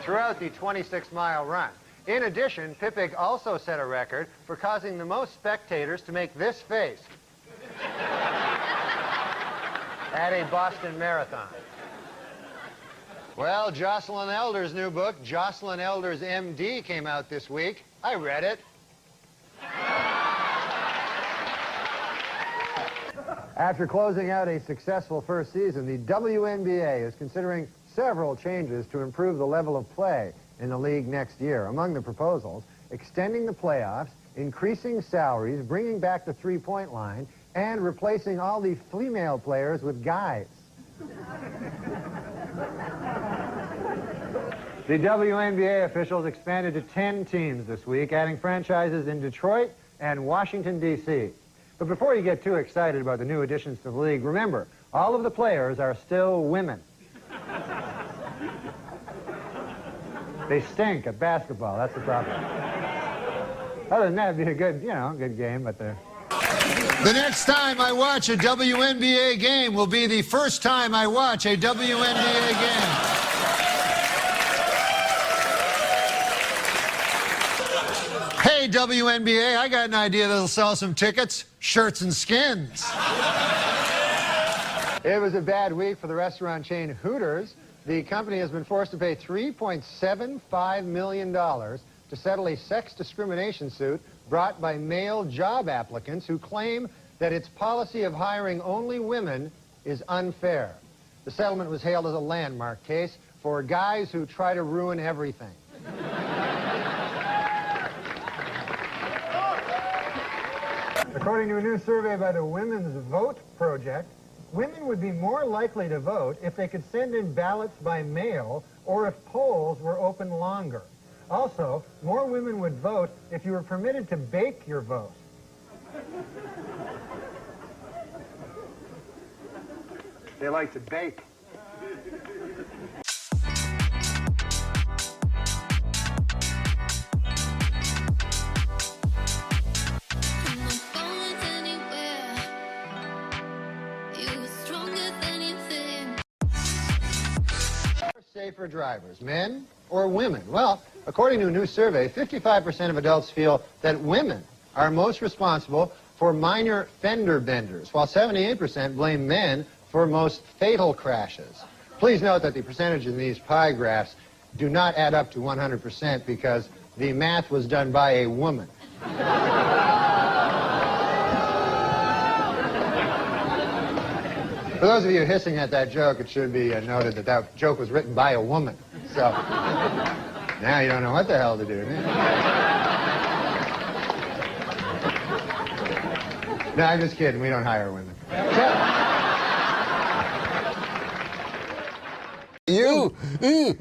throughout the 26-mile run. In addition, Pippig also set a record for causing the most spectators to make this face at a Boston Marathon. Well, Jocelyn Elder's new book, Jocelyn Elder's MD, came out this week. I read it. After closing out a successful first season, the WNBA is considering several changes to improve the level of play in the league next year. Among the proposals, extending the playoffs, increasing salaries, bringing back the three-point line, and replacing all the female players with guys. The WNBA officials expanded to 10 teams this week, adding franchises in Detroit and Washington, D.C. But before you get too excited about the new additions to the league, remember, all of the players are still women. They stink at basketball, that's the problem. Other than that, it'd be a good, good game, but they're... The next time I watch a WNBA game will be the first time I watch a WNBA game. Hey, WNBA, I got an idea that'll sell some tickets. Shirts and skins. It was a bad week for the restaurant chain Hooters. The company has been forced to pay $3.75 million to settle a sex discrimination suit brought by male job applicants who claim that its policy of hiring only women is unfair. The settlement was hailed as a landmark case for guys who try to ruin everything. According to a new survey by the Women's Vote Project, women would be more likely to vote if they could send in ballots by mail or if polls were open longer. Also, more women would vote if you were permitted to bake your vote. They like to bake. Safer drivers, men or women? Well, according to a new survey, 55% of adults feel that women are most responsible for minor fender benders, while 78% blame men for most fatal crashes. Please note that the percentage in these pie graphs do not add up to 100% because the math was done by a woman. For those of you hissing at that joke, it should be noted that that joke was written by a woman. So now you don't know what the hell to do. No, I'm just kidding. We don't hire women.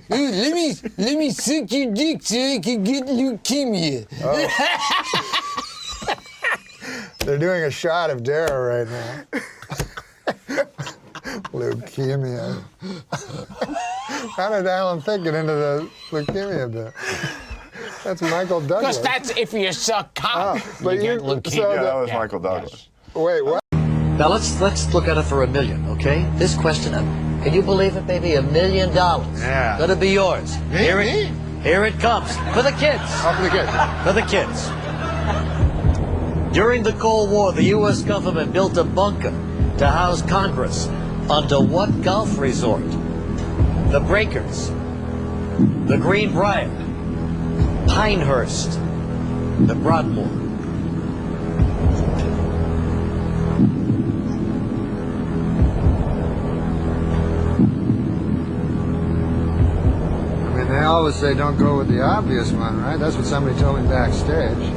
Let me suck your dick so I can get leukemia. Oh. They're doing a shot of Dara right now. Leukemia. How did Alan Thicke get into the leukemia bit? That's Michael Douglas. Because that's if you suck cock. But you get leukemia. So that was Michael Douglas. Wait, what? Now let's look at it for $1 million, okay? This question, can you believe it? Maybe $1 million. Yeah. Gonna be yours. Me? Here it comes for the kids. Oh, for the kids. For the kids. During the Cold War, the U.S. government built a bunker to house Congress under what golf resort? The Breakers, the Greenbrier, Pinehurst, the Broadmoor. I mean, they always say don't go with the obvious one, right? That's what somebody told me backstage.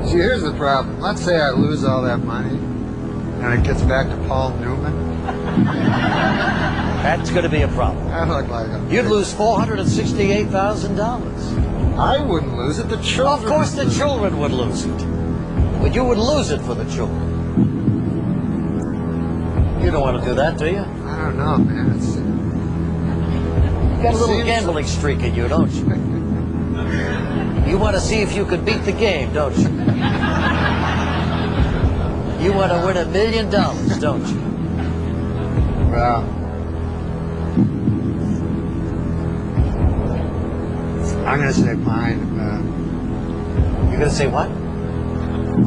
See, here's the problem. Let's say I lose all that money and it gets back to Paul Newman. That's going to be a problem. I look like a... You'd lose $468,000. I wouldn't lose it. The children. Of course the children would lose it. But you would lose it for the children. You don't want to do that, do you? I don't know, man. It's... You got a little gambling streak in you, don't you? You want to see if you could beat the game, don't you? You want to win $1 million, don't you? Well, I'm going to say Pine. You're going to say what? I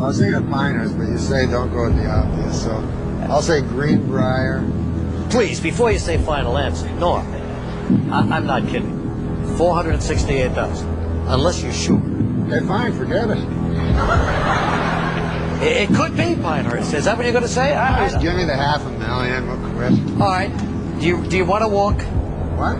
was thinking of Pinehurst, but you say don't go with the obvious, so I'll say Greenbrier. Please, before you say final answer, Norm, I'm not kidding. $468,000. Unless you're sure. Okay, fine, forget it. It could be Pinehurst. Is that what you're going to say? Just give me the $500,000. We'll quit. All right. Do you want to walk? What?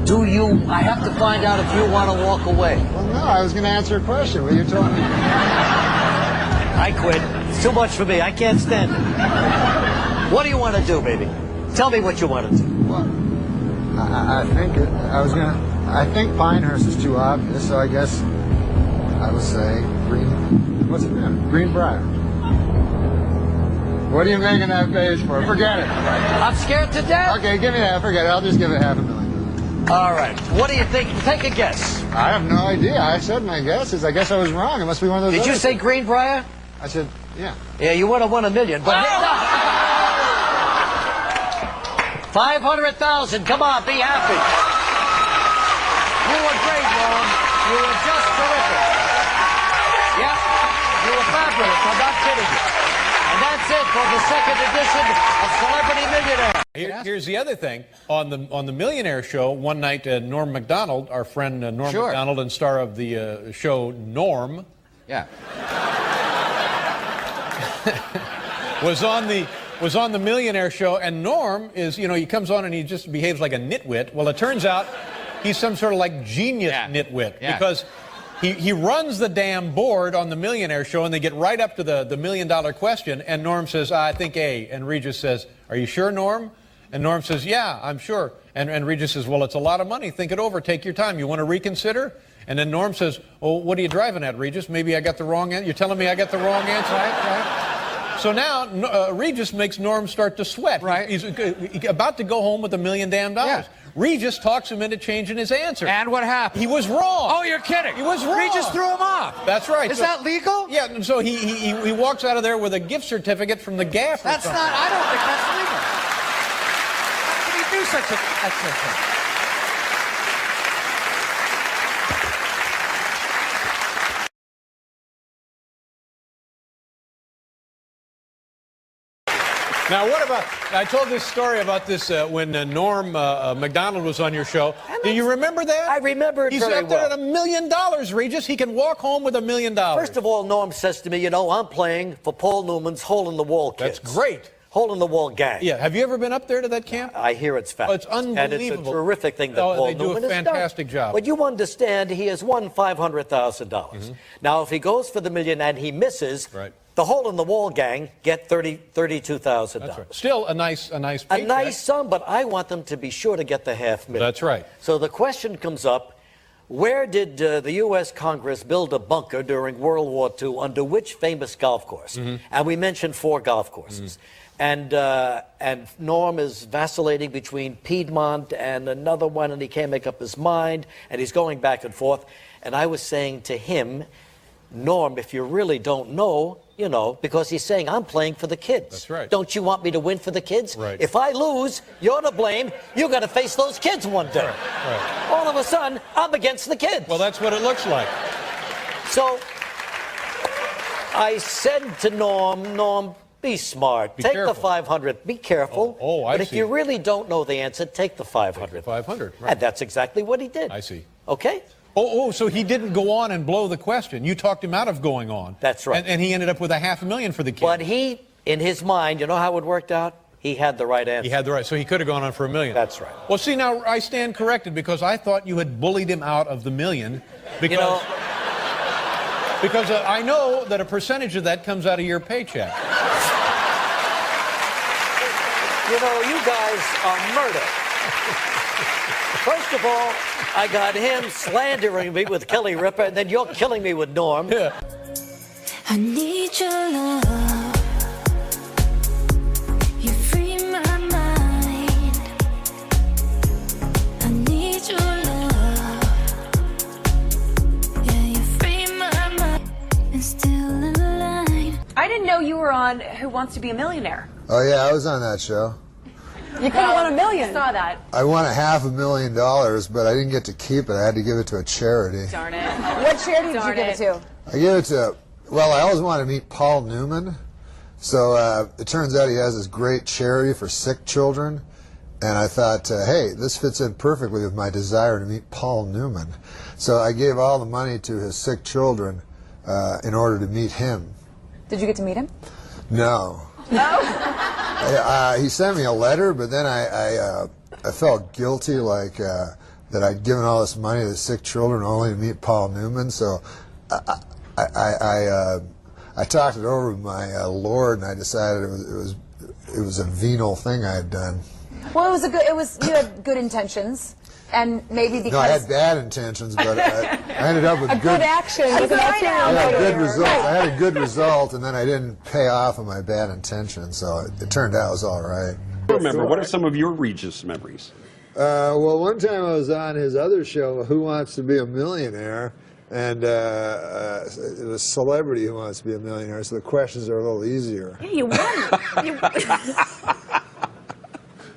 I have to find out if you want to walk away. Well, no, I was going to answer a question, but you told me. I quit. It's too much for me. I can't stand it. What do you want to do, baby? Tell me what you want to do. Well, I think Pinehurst is too obvious, so I guess I would say what's it name? Greenbrier. What are you making that face for? Forget it. I'm scared to death. Okay, give me that. Forget it. I'll just give it $500,000. All right. What do you think? Take a guess. I have no idea. I said my guesses. I guess I was wrong. It must be one of those. Did you say Greenbrier? I said, yeah. Yeah, you would have won $1 million, but 500,000. Come on, be happy. You were great, Norm. You were just terrific. Yep, you were fabulous. I'm not kidding you. And that's it for the second edition of Celebrity Millionaire. Here's the other thing. On the Millionaire Show, one night, Norm MacDonald, our friend Norm MacDonald, and star of the show Norm, was on the Millionaire Show, and Norm is, he comes on and he just behaves like a nitwit. Well, it turns out he's some sort of like genius nitwit because he runs the damn board on the Millionaire Show, and they get right up to the $1 million question, and Norm says, I think A, and Regis says, are you sure, Norm? And Norm says, yeah, I'm sure. And Regis says, well, it's a lot of money. Think it over. Take your time. You want to reconsider? And then Norm says, oh, what are you driving at, Regis? Maybe I got the wrong answer. You're telling me I got the wrong answer? Right? So now Regis makes Norm start to sweat. Right. He's about to go home with $1 million. Yeah. Regis talks him into changing his answer. And what happened? He was wrong. Oh, you're kidding. He was wrong. Regis threw him off. That's right. Is that legal? Yeah, and so he walks out of there with a gift certificate from the Gap. That's not, I don't think that's legal. How can you do such a thing? Now, what about, I told this story about this when Norm MacDonald was on your show. Do you remember that? I remember it very well. He's up there at $1 million, Regis. He can walk home with $1 million. First of all, Norm says to me, I'm playing for Paul Newman's Hole-in-the-Wall Kids. That's great. Hole-in-the-Wall gang. Yeah. Have you ever been up there to that camp? I hear it's fabulous. Oh, it's unbelievable. And it's a terrific thing that Paul Newman has done. They do a fantastic job. But you understand he has won $500,000. Now, if he goes for the $1 million and he misses, the Hole-in-the-Wall gang get $32,000. That's right. Still a nice paycheck. A nice sum, but I want them to be sure to get the $500,000. That's right. So the question comes up, where did the U.S. Congress build a bunker during World War II under which famous golf course? And we mentioned 4 golf courses. And Norm is vacillating between Piedmont and another one, and he can't make up his mind, and he's going back and forth. And I was saying to him, Norm, if you really don't know, because he's saying, I'm playing for the kids. That's right. Don't you want me to win for the kids? Right. If I lose, you're to blame. You got to face those kids one day. Right. All of a sudden, I'm against the kids. Well, that's what it looks like. So I said to Norm, be smart. Take the 500. Be careful. I But if you really don't know the answer, take the 500. 500. Right. And that's exactly what he did. I see. Okay? So he didn't go on and blow the question. You talked him out of going on. That's right. And he ended up with $500,000 for the kids. But he, in his mind, you know how it worked out? He had the right answer. He had the right, so he could have gone on for $1 million. That's right. Well, see, now I stand corrected because I thought you had bullied him out of the $1 million because, because I know that a percentage of that comes out of your paycheck. You guys are murder. First of all, I got him slandering me with Kelly Ripa, and then you're killing me with Norm. Yeah. I need your love. You free my mind. I need your love. Yeah, you free my mind. And still in line. I didn't know you were on Who Wants to Be a Millionaire. Oh, yeah, I was on that show. You could have won $1 million. I saw that. I won $500,000, but I didn't get to keep it. I had to give it to a charity. Darn it. What charity did you give it to? I gave it to, well, I always wanted to meet Paul Newman. So it turns out he has this great charity for sick children. And I thought, hey, this fits in perfectly with my desire to meet Paul Newman. So I gave all the money to his sick children in order to meet him. Did you get to meet him? No. No? He sent me a letter, but then I felt guilty, like that I'd given all this money to sick children only to meet Paul Newman. So I talked it over with my lord, and I decided it was a venal thing I had done. Well, you had good intentions, and maybe because... No, I had bad intentions, but I ended up with good action. Good result. I had a good result, and then I didn't pay off on my bad intention, so it turned out it was all right. Remember, what are some of your Regis memories? Well, one time I was on his other show, Who Wants to Be a Millionaire, and it was Celebrity Who Wants to Be a Millionaire, so the questions are a little easier. Yeah, you won.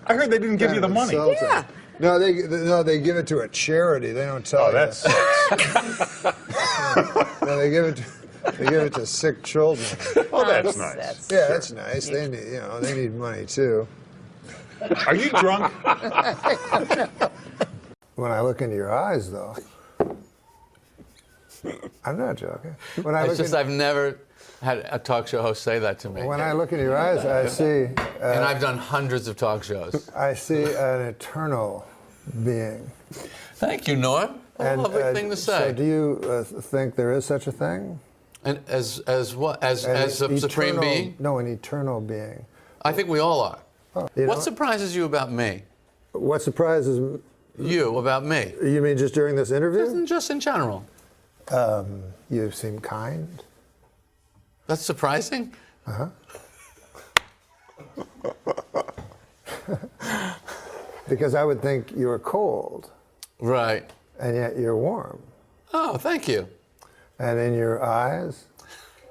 I heard they didn't give you the money. Yeah. No, they give it to a charity. They don't tell you. That sucks. No, they give it to sick children. Oh, that's nice. Yeah, that's nice. They need, they need money too. Are you drunk? When I look into your eyes, though, I'm not joking. I've never had a talk show host say that to me. When I look into your eyes, I see... and I've done hundreds of talk shows. I see an eternal being. Thank you, Norm. A lovely thing to say. So do you think there is such a thing? And as what? As a supreme being? No, an eternal being. I think we all are. Oh, what surprises you about me? What surprises you about me? You mean just during this interview? Just in general. You seem kind. That's surprising? Uh-huh. Because I would think you were cold. Right. And yet you're warm. Oh, thank you. And in your eyes,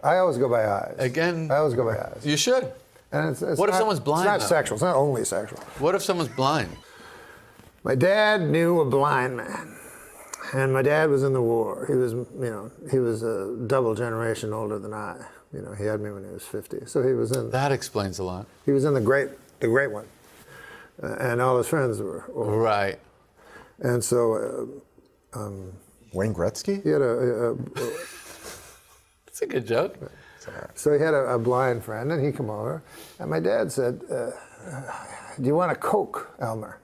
I always go by eyes. Again, I always go by eyes. You should. And it's what if someone's blind? It's not sexual. It's not only sexual. What if someone's blind? My dad knew a blind man, and my dad was in the war. He was a double generation older than I. He had me when he was 50, so he was in. That explains a lot. He was in the great one, and all his friends were old. Right. And so. Wayne Gretzky? He had a That's a good joke. So he had a blind friend, and he come over, and my dad said, "Do you want a Coke, Elmer?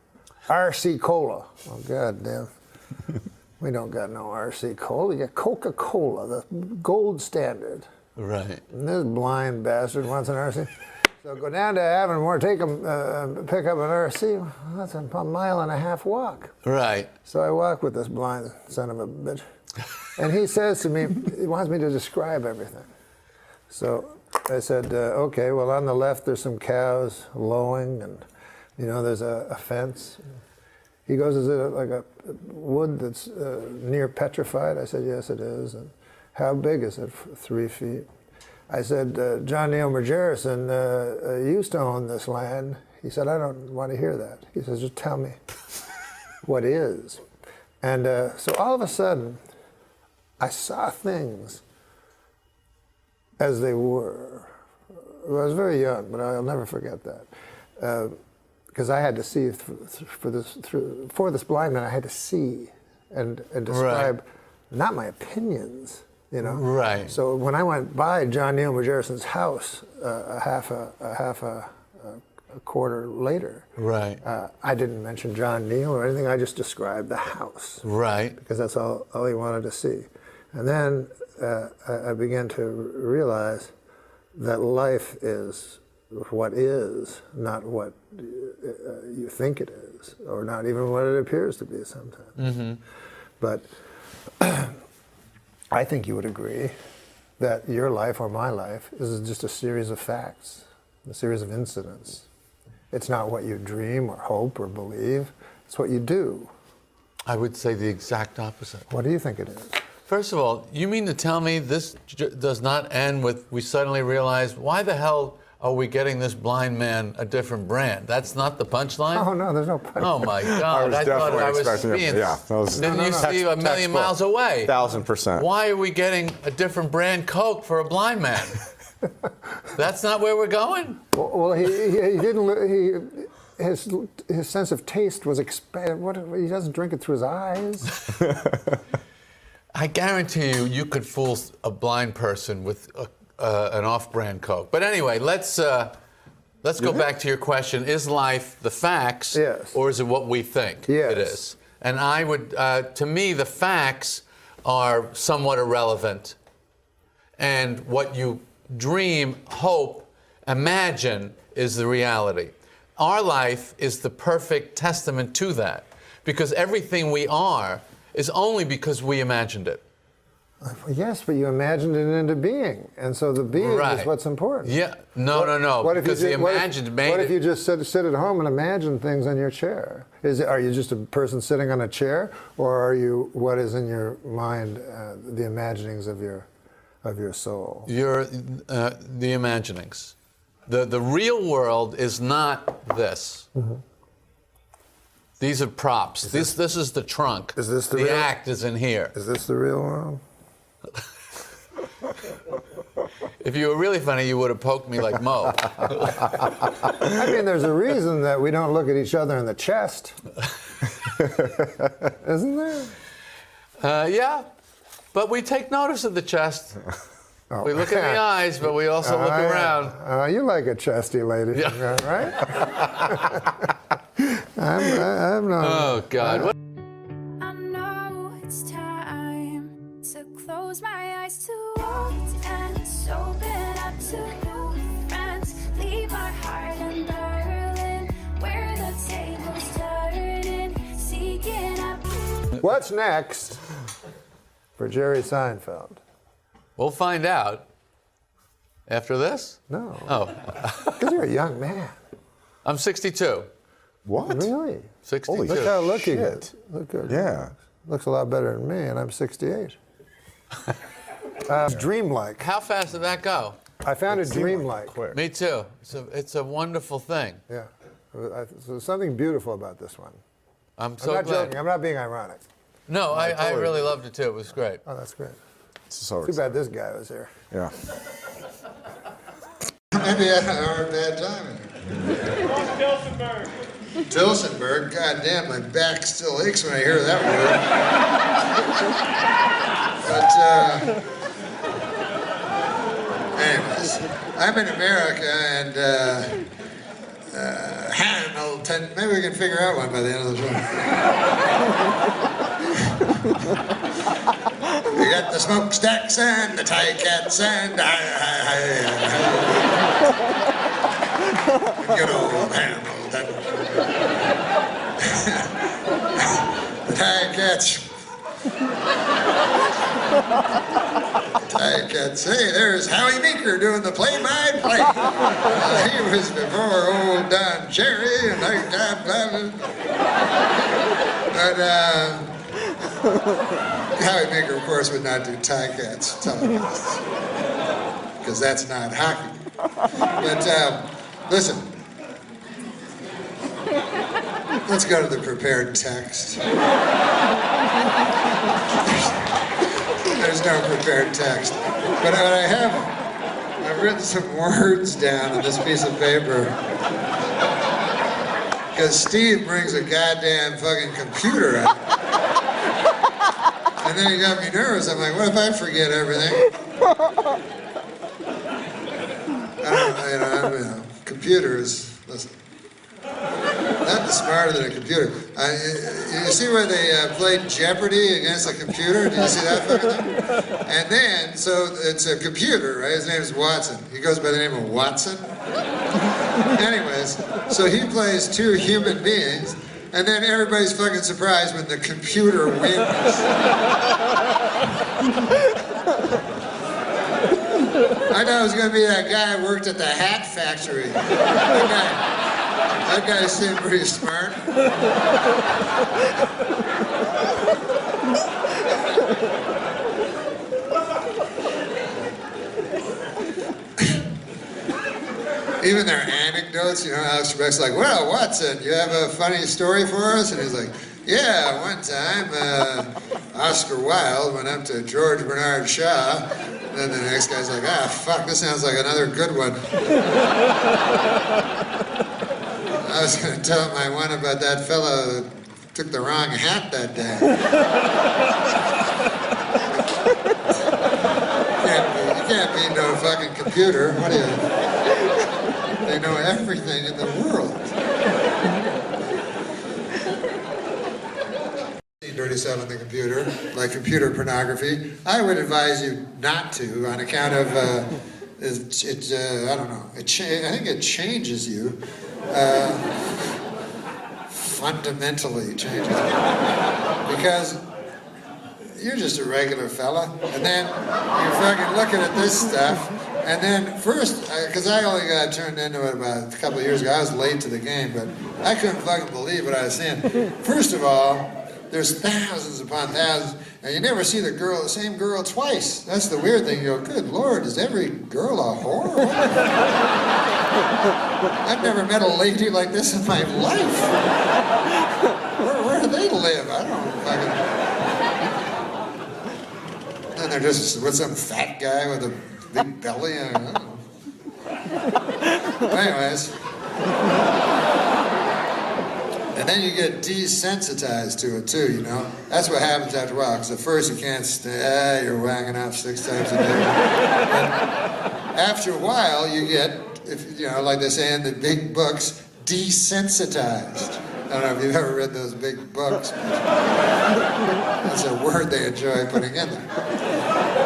RC Cola." Oh, God damn. We don't got no RC Cola. We got Coca-Cola, the gold standard. Right. And this blind bastard wants an RC. So go down to Avonmore, take him, pick up an RC. Well, that's a 1.5 mile walk. Right. So I walk with this blind son of a bitch. And he says to me, he wants me to describe everything. So I said, okay, well, on the left there's some cows lowing, and, there's a fence. He goes, is it like a wood that's near petrified? I said, yes, it is. And how big is it? 3 feet. I said, John Neil Majerison used to own this land. He said, I don't want to hear that. He says, just tell me what is. And so all of a sudden, I saw things as they were. I was very young, but I'll never forget that. Because I had to see, for this blind man, I had to see and describe not my opinions. Right. So when I went by John Neil Majerison's house a half a quarter later, right, I didn't mention John Neil or anything. I just described the house, right, because that's all he wanted to see. And then I began to realize that life is what is, not what you think it is, or not even what it appears to be sometimes. Mm-hmm. But I think you would agree that your life or my life is just a series of facts, a series of incidents. It's not what you dream or hope or believe. It's what you do. I would say the exact opposite. What do you think it is? First of all, you mean to tell me this does not end with we suddenly realize, why the hell are we getting this blind man a different brand? That's not the punchline? Oh, no, there's no punchline. Oh, my God. I thought I was being... Didn't you see a million miles away? 1,000%. Why are we getting a different brand Coke for a blind man? That's not where we're going? Well, he didn't... His sense of taste was expanded. He doesn't drink it through his eyes. I guarantee you could fool a blind person with an off-brand Coke. But anyway, let's go back to your question. Is life the facts, yes, or is it what we think yes, it is? And I would, to me, the facts are somewhat irrelevant. And what you dream, hope, imagine is the reality. Our life is the perfect testament to that, because everything we are is only because we imagined it. Yes, but you imagined it into being, and so the being is what's important. Yeah, no. What if because the imagined made What if you just sit at home and imagine things on your chair? Are you just a person sitting on a chair, or are you what is in your mind, the imaginings of your soul? You're the imaginings. The real world is not this. Mm-hmm. These are props. This is the trunk. Is this the real? act is in here. Is this the real world? If you were really funny, you would have poked me like Mo. I mean, there's a reason that we don't look at each other in the chest. Isn't there? Yeah, but we take notice of the chest. Oh. We look in the eyes, but we also look around. You like a chesty lady, right? I'm not. Oh, God. I know it's time to close my eyes to old ends, open up to new friends, leave my heart in Berlin, where the tables turning, seeking up. What's next for Jerry Seinfeld? We'll find out. After this? No. Oh. Because you're a young man. I'm 62. What? Really? 62. Holy Look how look you shit. get. Look good. Yeah. Looks a lot better than me, and I'm 68. Dreamlike. How fast did that go? I found it dreamlike. Me too. It's a wonderful thing. Yeah. There's something beautiful about this one. I'm so not glad. joking. I'm not being ironic. No, I really loved it too. It was great. Oh, that's great. So Too bad this guy was here. Yeah. Maybe I had a bad time. Tilsonburg. God damn, my back still aches when I hear that word. But anyways, I'm in America and Hamilton. Maybe we can figure out one by the end of the show. We got the smokestacks and the tie cats and good old Hamilton. The tie cats. Tie cats. Hey, there's Howie Meeker doing the play-by-play. He was before old Don Cherry and I got but Howie Meeker, of course, would not do tie cats telecasts because that's not hockey. But listen, let's go to the prepared text. There's no prepared text, but I've written some words down on this piece of paper because Steve brings a goddamn fucking computer out. And then he got me nervous. I'm like, what if I forget everything? Computers, listen, nothing smarter than a computer. You see where they played Jeopardy against a computer? Did you see that fucking thing? And then, so it's a computer, right? His name is Watson. He goes by the name of Watson. Anyways, so he plays two human beings, and then everybody's fucking surprised when the computer wins. I thought it was going to be that guy who worked at the hat factory. That guy seemed pretty smart. Even their anecdotes, you know, Alex Trebek's like, well, Watson, you have a funny story for us? And he's like, yeah, one time Oscar Wilde went up to George Bernard Shaw, and then the next guy's like, fuck, this sounds like another good one. I was going to tell him my one about that fellow that took the wrong hat that day. You can't be no fucking computer. What are you? They know everything in the world. dirty stuff on the computer, like computer pornography. I would advise you not to, on account of I don't know. I think it changes you. Fundamentally changes you. Because you're just a regular fella, and then you're fucking looking at this stuff, and then first, because I only got turned into it about a couple of years ago, I was late to the game, but I couldn't fucking believe what I was seeing. First of all, there's thousands upon thousands, and you never see the same girl twice. That's the weird thing. You go, good Lord, is every girl a whore? I've never met a lady like this in my life. Where do they live? I don't fucking... And they're just with some fat guy with a big belly. I don't know. Anyways. And then you get desensitized to it too, you know? That's what happens after a while, because at first you can't stay, you're whanging off 6 times a day. And after a while you get, like they say in the big books, desensitized. I don't know if you've ever read those big books. That's a word they enjoy putting in there.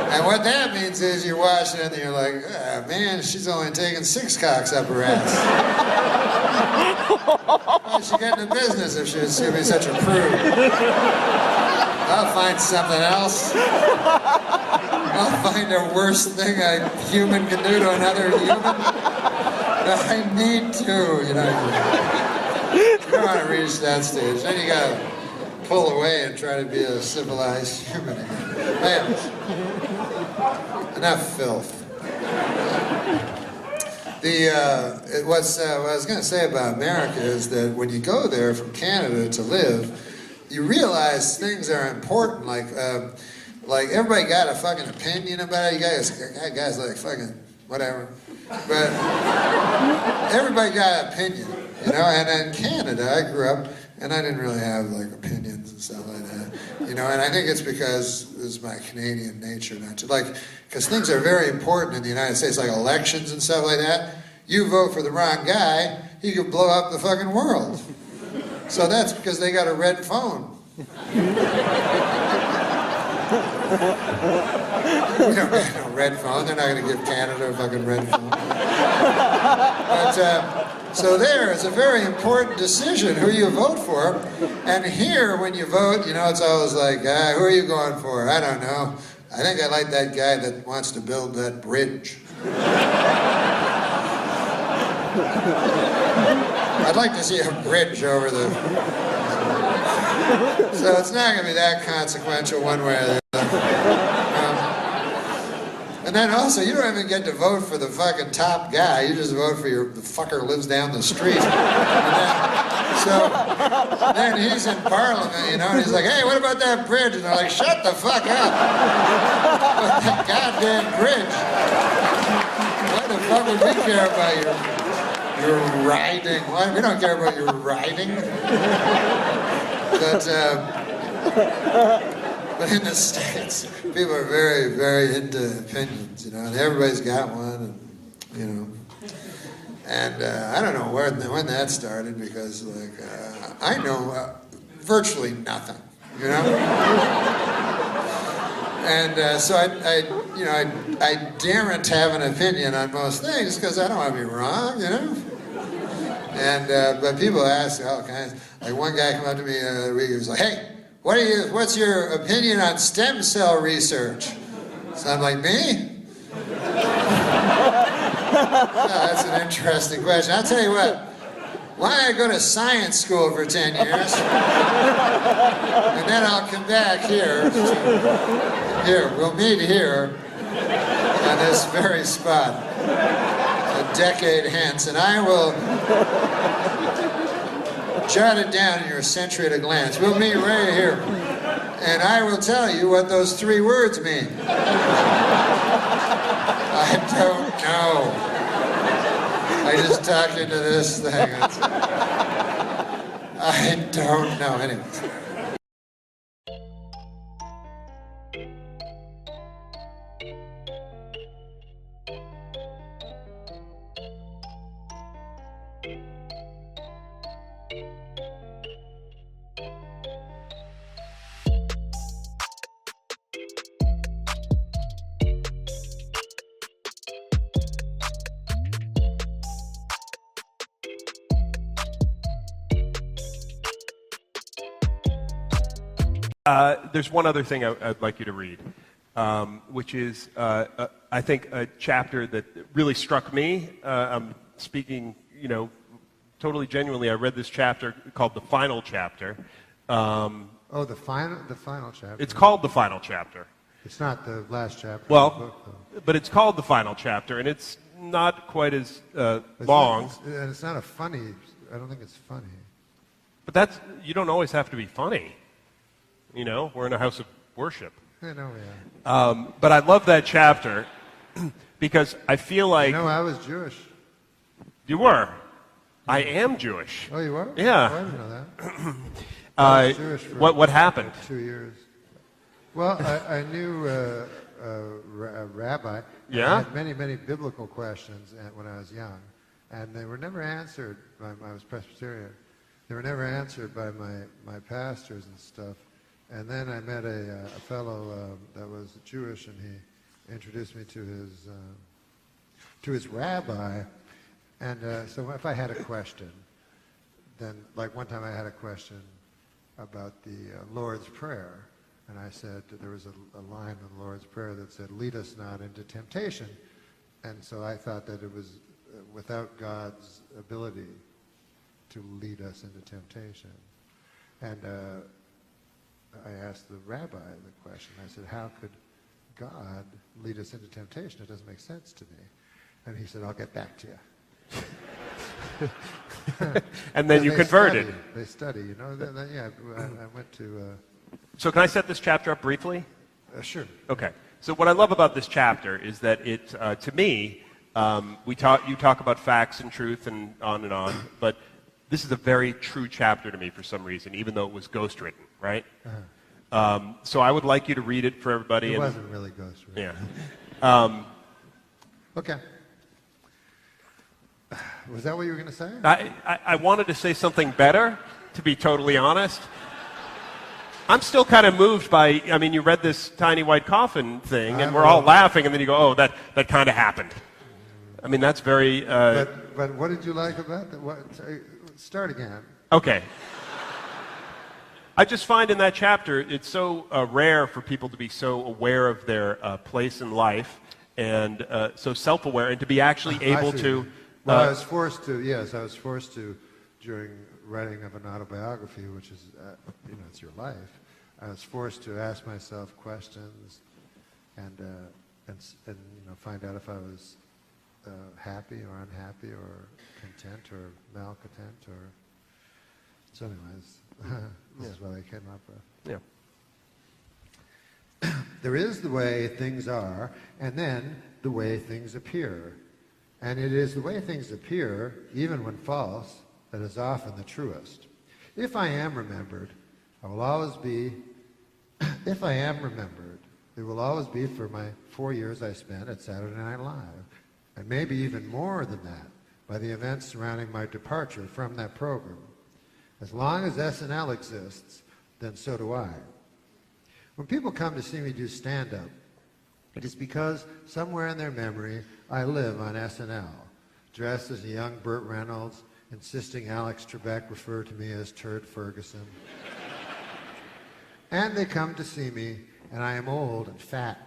And what that means is you're watching it and you're like, man, she's only taking 6 cocks up her ass. Why should she get into business if she'd be such a prude? I'll find something else. I'll find a worse thing a human can do to another human. I need to, You don't want to reach that stage. Then you gotta pull away and try to be a civilized human again. Man, enough filth. What I was going to say about America is that when you go there from Canada to live, you realize things are important. Like everybody got a fucking opinion about it. You guys like fucking whatever, but everybody got an opinion. And in Canada, I grew up, and I didn't really have, opinions and stuff like that, and I think it's because it's my Canadian nature not to, because things are very important in the United States, like elections and stuff like that. You vote for the wrong guy, he could blow up the fucking world. So that's because they got a red phone. We don't get no red phone. They're not going to give Canada a fucking red phone. But, so there is a very important decision who you vote for. And here, when you vote, it's always like, who are you going for? I don't know. I think I like that guy that wants to build that bridge. I'd like to see a bridge over the... So it's not going to be that consequential one way or the other. And then also, you don't even get to vote for the fucking top guy. You just vote for the fucker who lives down the street. Then he's in Parliament, and he's like, hey, what about that bridge? And they're like, shut the fuck up. But that goddamn bridge. Why the fuck would we care about your riding? Why? We don't care about your riding. But in the States, people are very, very into opinions, and everybody's got one, and I don't know when that started, because I know virtually nothing, and so I daren't have an opinion on most things because I don't want to be wrong, and but people ask all kinds. Like one guy came up to me the other week, he was like, hey, what's your opinion on stem cell research? So I'm like, me? That's an interesting question. I'll tell you what, why don't I go to science school for 10 years, and then I'll come back here. We'll meet here on this very spot a decade hence, and I will jot it down in your century at a glance. We'll meet right here, and I will tell you what those 3 words mean. I don't know. I just talked into this thing. I don't know. Anyways. There's one other thing I'd like you to read, which is, I think, a chapter that really struck me. I'm speaking, totally genuinely. I read this chapter called The Final Chapter. The final chapter. It's called The Final Chapter. It's not the last chapter. Well, of the book, but it's called The Final Chapter, and it's not quite as long. And it's not a funny. I don't think it's funny. But you don't always have to be funny. We're in a house of worship. I know, yeah. But I love that chapter because I feel like... I was Jewish. You were? I am Jewish. Oh, you are? Yeah. Oh, I didn't know that. I was Jewish for what happened? 2 years. Well, I knew a rabbi. Yeah? I had many, many biblical questions when I was young, and they were never answered I was Presbyterian. They were never answered by my pastors and stuff. And then I met a fellow that was Jewish, and he introduced me to his rabbi. And so if I had a question, then like one time I had a question about the Lord's Prayer, and I said there was a line in the Lord's Prayer that said, "Lead us not into temptation," and so I thought that it was without God's ability to lead us into temptation, and I asked the rabbi the question. I said, "How could God lead us into temptation? It doesn't make sense to me," and he said, "I'll get back to you." And then you converted. They study, yeah, I went to... So can I set this chapter up briefly? Sure. Okay. So what I love about this chapter is that it, to me, you talk about facts and truth and on, but this is a very true chapter to me for some reason, even though it was ghostwritten, right? Uh-huh. So I would like you to read it for everybody. It wasn't really ghostwritten. Yeah. Okay. Was that what you were going to say? I wanted to say something better, to be totally honest. I'm still kind of moved by, you read this tiny white coffin thing, and we're all laughing, and then you go, oh, that kind of happened. That's very... But what did you like about that? Start again. Okay. I just find in that chapter, it's so rare for people to be so aware of their place in life, and so self-aware, and to be actually able to... Well, I was forced to, during writing of an autobiography, which is, it's your life, I was forced to ask myself questions and find out if I was happy or unhappy or content or malcontent or... So anyways, this is what I came up with. Yeah. There is the way things are, and then the way things appear. And it is the way things appear, even when false, that is often the truest. If I am remembered, I will always be, if I am remembered, it will always be for my 4 years I spent at Saturday Night Live, and maybe even more than that, by the events surrounding my departure from that program. As long as SNL exists, then so do I. When people come to see me do stand-up, it is because somewhere in their memory I live on SNL, dressed as a young Burt Reynolds, insisting Alex Trebek refer to me as Turd Ferguson. And they come to see me, and I am old and fat,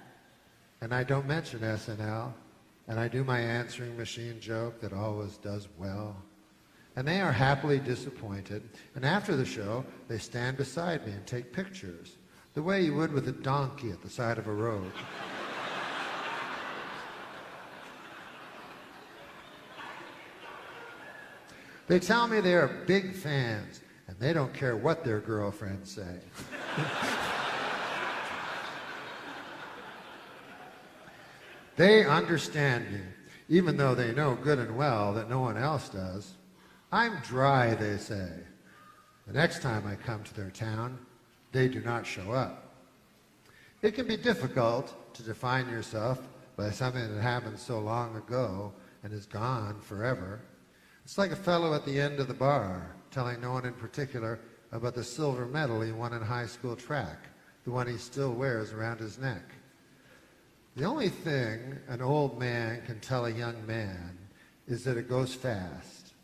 and I don't mention SNL, and I do my answering machine joke that always does well. And they are happily disappointed, and after the show, they stand beside me and take pictures, the way you would with a donkey at the side of a road. They tell me they are big fans, and they don't care what their girlfriends say. They understand me, even though they know good and well that no one else does. I'm dry, they say. The next time I come to their town, they do not show up. It can be difficult to define yourself by something that happened so long ago and is gone forever. It's like a fellow at the end of the bar telling no one in particular about the silver medal he won in high school track, the one he still wears around his neck. The only thing an old man can tell a young man is that it goes fast,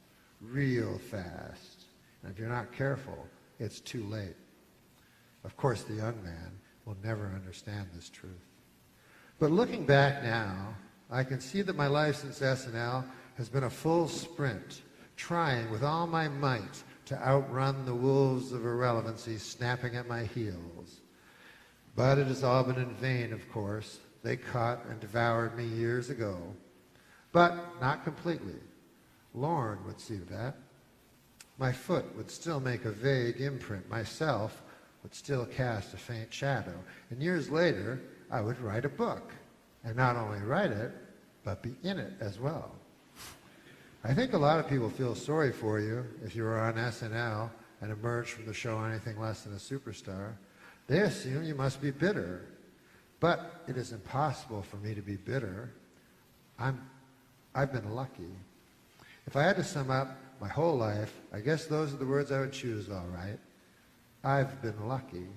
real fast. And if you're not careful, it's too late. Of course, the young man will never understand this truth. But looking back now, I can see that my life since SNL has been a full sprint, trying with all my might to outrun the wolves of irrelevancy snapping at my heels. But it has all been in vain, of course. They caught and devoured me years ago. But not completely. Lorne would see to that. My foot would still make a vague imprint. Myself would still cast a faint shadow. And years later, I would write a book. And not only write it, but be in it as well. I think a lot of people feel sorry for you if you were on SNL and emerged from the show anything less than a superstar. They assume you must be bitter. But it is impossible for me to be bitter. I've been lucky. If I had to sum up my whole life, I guess those are the words I would choose, all right. I've been lucky.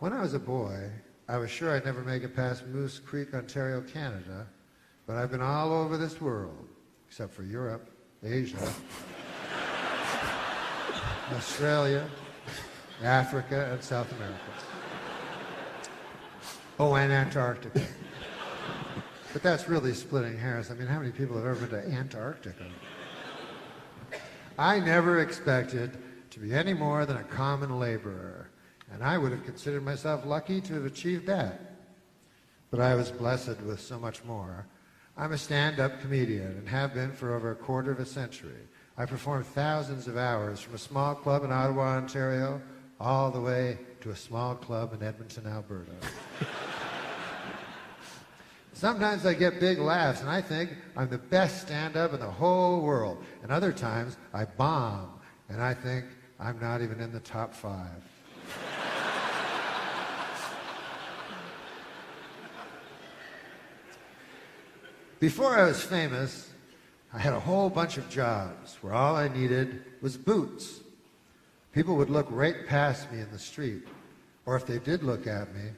When I was a boy, I was sure I'd never make it past Moose Creek, Ontario, Canada, but I've been all over this world, except for Europe, Asia, Australia, Africa, and South America. Oh, and Antarctica. But that's really splitting hairs. I mean, how many people have ever been to Antarctica? I never expected to be any more than a common laborer, and I would have considered myself lucky to have achieved that. But I was blessed with so much more. I'm a stand-up comedian and have been for over a quarter of a century. I performed thousands of hours from a small club in Ottawa, Ontario, all the way to a small club in Edmonton, Alberta. Sometimes I get big laughs and I think I'm the best stand-up in the whole world. And other times I bomb and I think I'm not even in the top 5. Before I was famous, I had a whole bunch of jobs where all I needed was boots. People would look right past me in the street, or if they did look at me,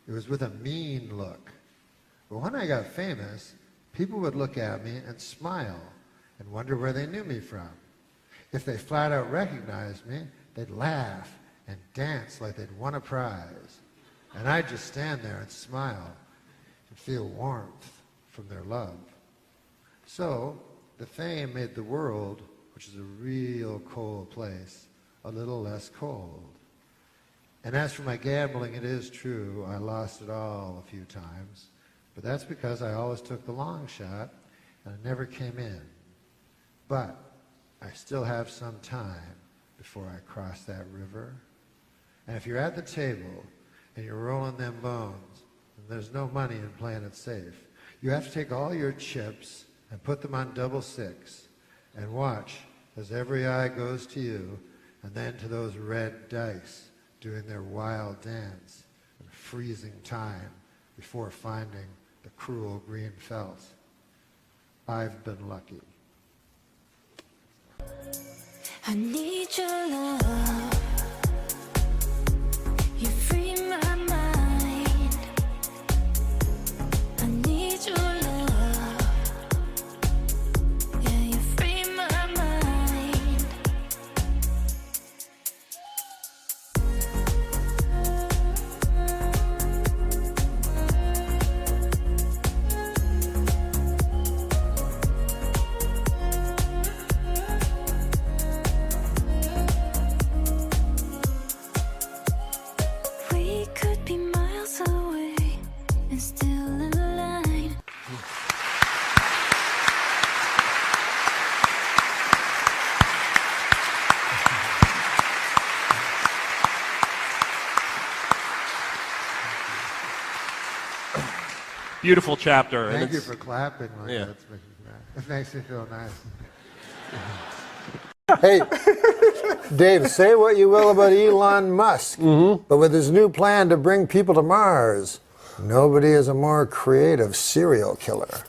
it was with a mean look. But when I got famous, people would look at me and smile and wonder where they knew me from. If they flat out recognized me, they'd laugh and dance like they'd won a prize. And I'd just stand there and smile and feel warmth from their love. So the fame made the world, which is a real cold place, a little less cold. And as for my gambling, it is true, I lost it all a few times. But that's because I always took the long shot and I never came in. But I still have some time before I cross that river. And if you're at the table and you're rolling them bones and there's no money in playing it safe, you have to take all your chips and put them on double six and watch as every eye goes to you and then to those red dice doing their wild dance in freezing time before finding the cruel green felt. I've been lucky. I need your love. You free my mind. I need your love. Yeah, you free my mind. We could be miles away and still align. Beautiful chapter. and Thank you it's- for clapping like Yeah. that. It makes me feel nice. Hey, Dave, say what you will about Elon Musk, but with his new plan to bring people to Mars, nobody is a more creative serial killer.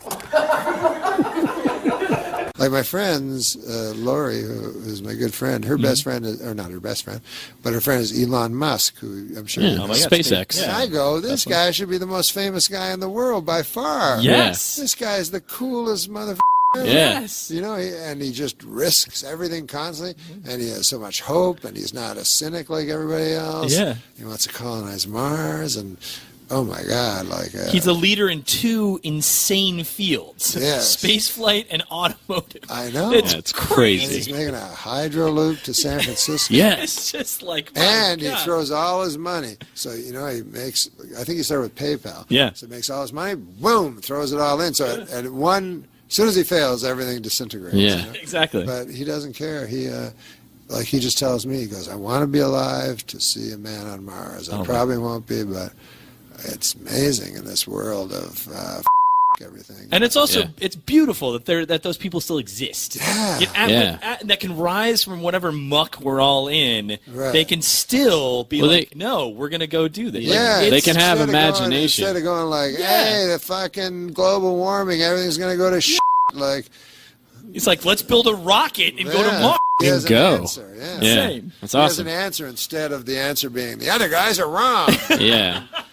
Like my friends, Lori, who's my good friend, her best friend, or not her best friend, but her friend is Elon Musk, who I'm sure. Yeah, you know. SpaceX. And I go, this guy should be the most famous guy in the world by far. Yes. This guy is the coolest motherfucker Yes. You know, and he just risks everything constantly, and he has so much hope, and he's not a cynic like everybody else. Yeah. He wants to colonize Mars, and oh my God, like he's a leader in 2 insane fields: space flight and automotive. I know. It's crazy. And he's making a hydro loop to San Francisco. It's just like, and he throws all his money. So he makes. I think he started with PayPal. Yeah. So he makes all his money. Boom, throws it all in. So at one, as soon as he fails, everything disintegrates. Yeah, you know? exactly. But he doesn't care. He just tells me, he goes, I want to be alive to see a man on Mars. I probably won't be, but it's amazing in this world of everything. And it's also it's beautiful that those people still exist. That can rise from whatever muck we're all in. Right. They can still be no, we're gonna go do this. They can have imagination. Instead of going like, hey, the fucking global warming, everything's gonna go to shit. Like, it's like, let's build a rocket and go to Mars. He has an answer. Same. That's awesome. He has an answer instead of the answer being the other guys are wrong.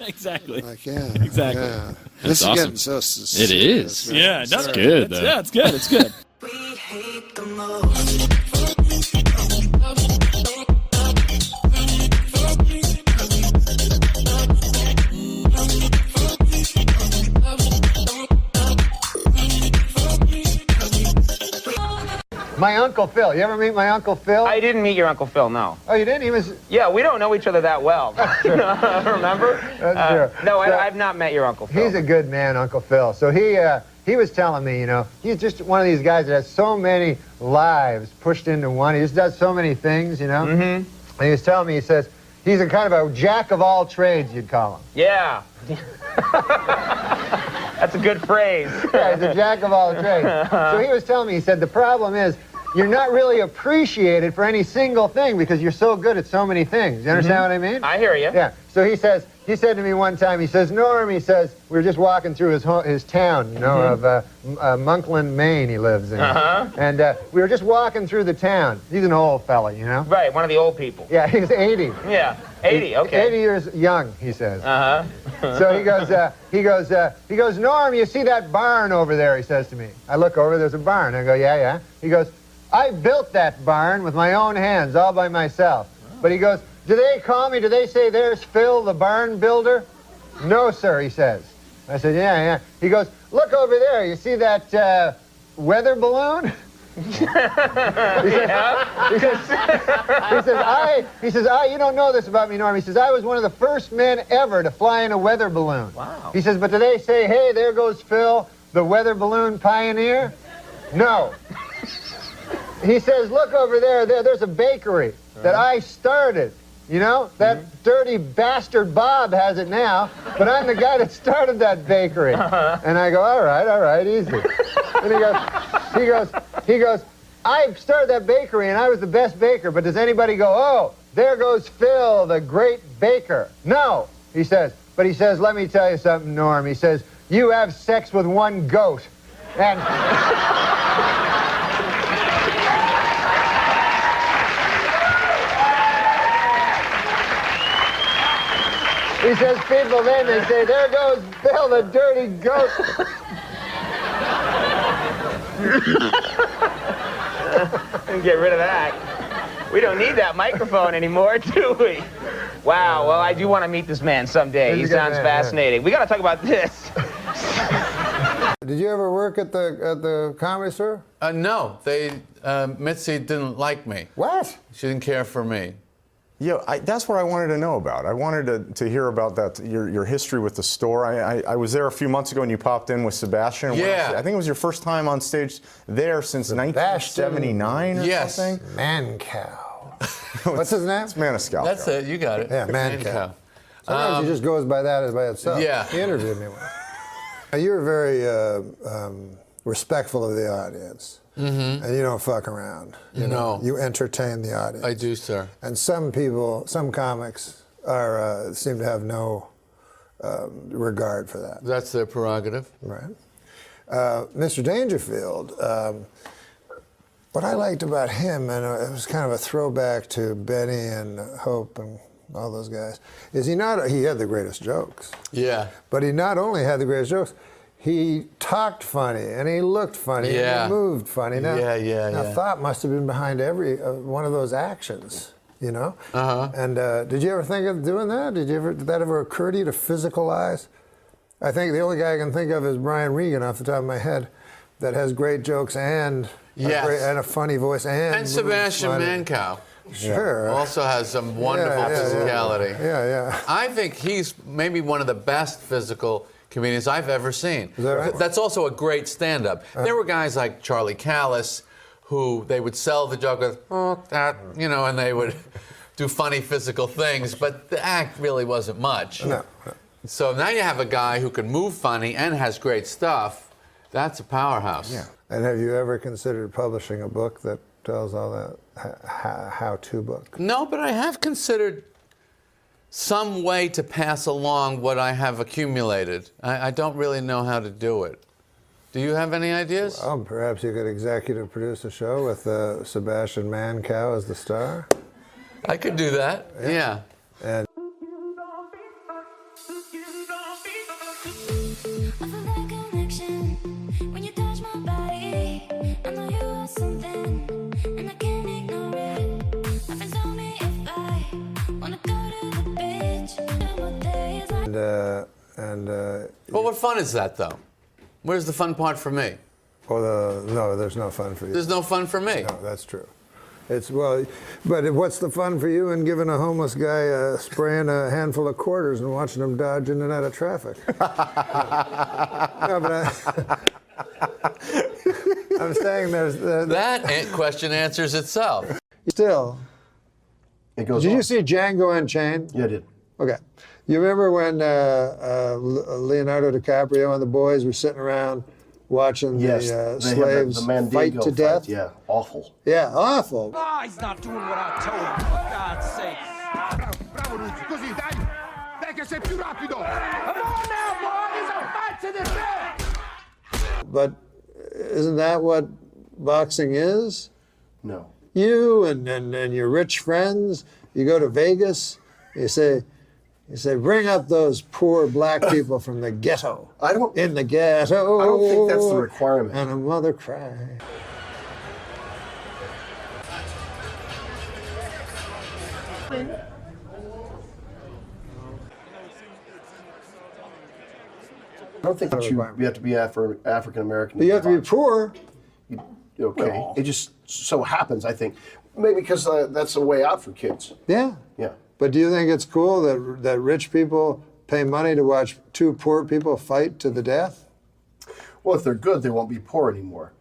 Exactly. Like, exactly. Yeah. This is getting so serious. It is. Right? Yeah, that's good. Yeah, it's good. It's good. We hate the most. My Uncle Phil. You ever meet my Uncle Phil? I didn't meet your Uncle Phil, no. Oh, you didn't? He was... Yeah, we don't know each other that well. Remember? That's true. No, I've not met your Uncle Phil. He's a good man, Uncle Phil. So he was telling me, he's just one of these guys that has so many lives pushed into one. He just does so many things, Mm-hmm. And he was telling me, he says, he's a kind of a jack of all trades, you'd call him. Yeah. That's a good phrase. Yeah, he's a jack of all trades. So he was telling me, he said, the problem is you're not really appreciated for any single thing because you're so good at so many things. You understand what I mean? I hear you. Yeah. So he said to me one time, he says, Norm, he says, we were just walking through his town, of Monkland, Maine he lives in. And we were just walking through the town. He's an old fella, Right, one of the old people. Yeah, he's 80. Yeah, 80, okay. 80 years young, he says. So he goes, Norm, you see that barn over there, he says to me. I look over, there's a barn. I go, yeah. He goes, I built that barn with my own hands, all by myself. But he goes, do they call me, do they say there's Phil, the barn builder? No, sir, he says. I said, yeah. He goes, look over there, you see that weather balloon? He says, you don't know this about me, Norm. He says, I was one of the first men ever to fly in a weather balloon. Wow. He says, but do they say, hey, there goes Phil, the weather balloon pioneer? No. He says, look over there's a bakery that I started. That dirty bastard Bob has it now, but I'm the guy that started that bakery. And I go, all right, easy. And he goes, I started that bakery and I was the best baker, but does anybody go, oh, there goes Phil, the great baker? No, he says, but he says, let me tell you something, Norm. He says, you have sex with one goat. And... He says, people then, they say, there goes Bill, the dirty goat. Get rid of that. We don't need that microphone anymore, do we? Wow, well, I do want to meet this man someday. He sounds fascinating. We got to talk about this. Did you ever work at the Comedy Store? No, Mitzi didn't like me. What? She didn't care for me. Yeah, that's what I wanted to know about. I wanted to hear about that, your history with the store. I was there a few months ago and you popped in with Sebastian. Yeah. I think it was your first time on stage there since 1979 or something. Man Cow. What's his name? It's Maniscalco. That's it, you got it. Yeah, Man Cow. Sometimes he just goes by that by itself. Yeah. He interviewed me once. You were very respectful of the audience. And you don't fuck around. You entertain the audience. I do, sir. And some comics seem to have no regard for that. That's their prerogative. Right. Mr. Dangerfield, what I liked about him, and it was kind of a throwback to Benny and Hope and all those guys, is he had the greatest jokes. Yeah. But he not only had the greatest jokes, he talked funny, and he looked funny, and he moved funny. Now, now thought must have been behind every one of those actions, you know? And did you ever think of doing that? Did that ever occur to you to physicalize? I think the only guy I can think of is Brian Regan off the top of my head that has great jokes and, and a funny voice. And Sebastian Mancow. Sure. Also has some wonderful physicality. Yeah. I think he's maybe one of the best physical comedians I've ever seen. Is that right? That's also a great stand-up. There were guys like Charlie Callis who they would sell the joke with, you know, and they would do funny physical things, but the act really wasn't much. No. So now you have a guy who can move funny and has great stuff. That's a powerhouse. Yeah. And have you ever considered publishing a book that tells all that how-to book? No, but I have considered some way to pass along what I have accumulated. I don't really know how to do it. Do you have any ideas? Well, perhaps you could executive produce a show with Sebastian Mancow as the star. I could do that, yeah. And well, what fun is that, though? Where's the fun part for me? Well, no, there's no fun for you. There's no fun for me. No, that's true. It's but what's the fun for you in giving a homeless guy spraying a handful of quarters and watching him dodge in and out of traffic? No, but I'm saying there's that question answers itself. Still, it goes. Did on. you see Django Unchained? Yeah, I did. Okay. You remember when Leonardo DiCaprio and the boys were sitting around watching the slaves the fight to death? Yeah, awful. Yeah, awful. Oh, he's not doing what I told him, for God's sake. Bravo, Luigi, così, dai! Dai che sei più rapido! Come on now, boys! A fight to the death! But isn't that what boxing is? No. You and your rich friends, you go to Vegas, you say, bring up those poor black people from the ghetto. In the ghetto. I don't think that's the requirement. And a mother cry. I don't think that you have to be African American. You have to be poor. Okay. Well, it just so happens, I think. Maybe because that's a way out for kids. Yeah. Yeah. But do you think it's cool that rich people pay money to watch two poor people fight to the death? Well, if they're good, they won't be poor anymore.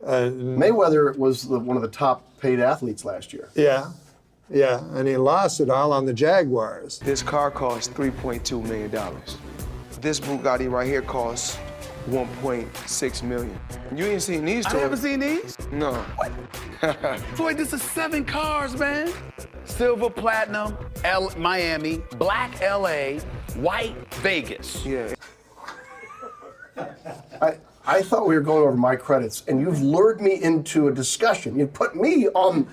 Mayweather was one of the top paid athletes last year. Yeah, and he lost it all on the Jaguars. This car costs $3.2 million. This Bugatti right here costs $1.6 million. You ain't seen these toys. I haven't seen these? No. Boy, this is 7 cars, man. Silver, platinum, Miami, black LA, white Vegas. Yeah. I thought we were going over my credits, and you've lured me into a discussion. You put me on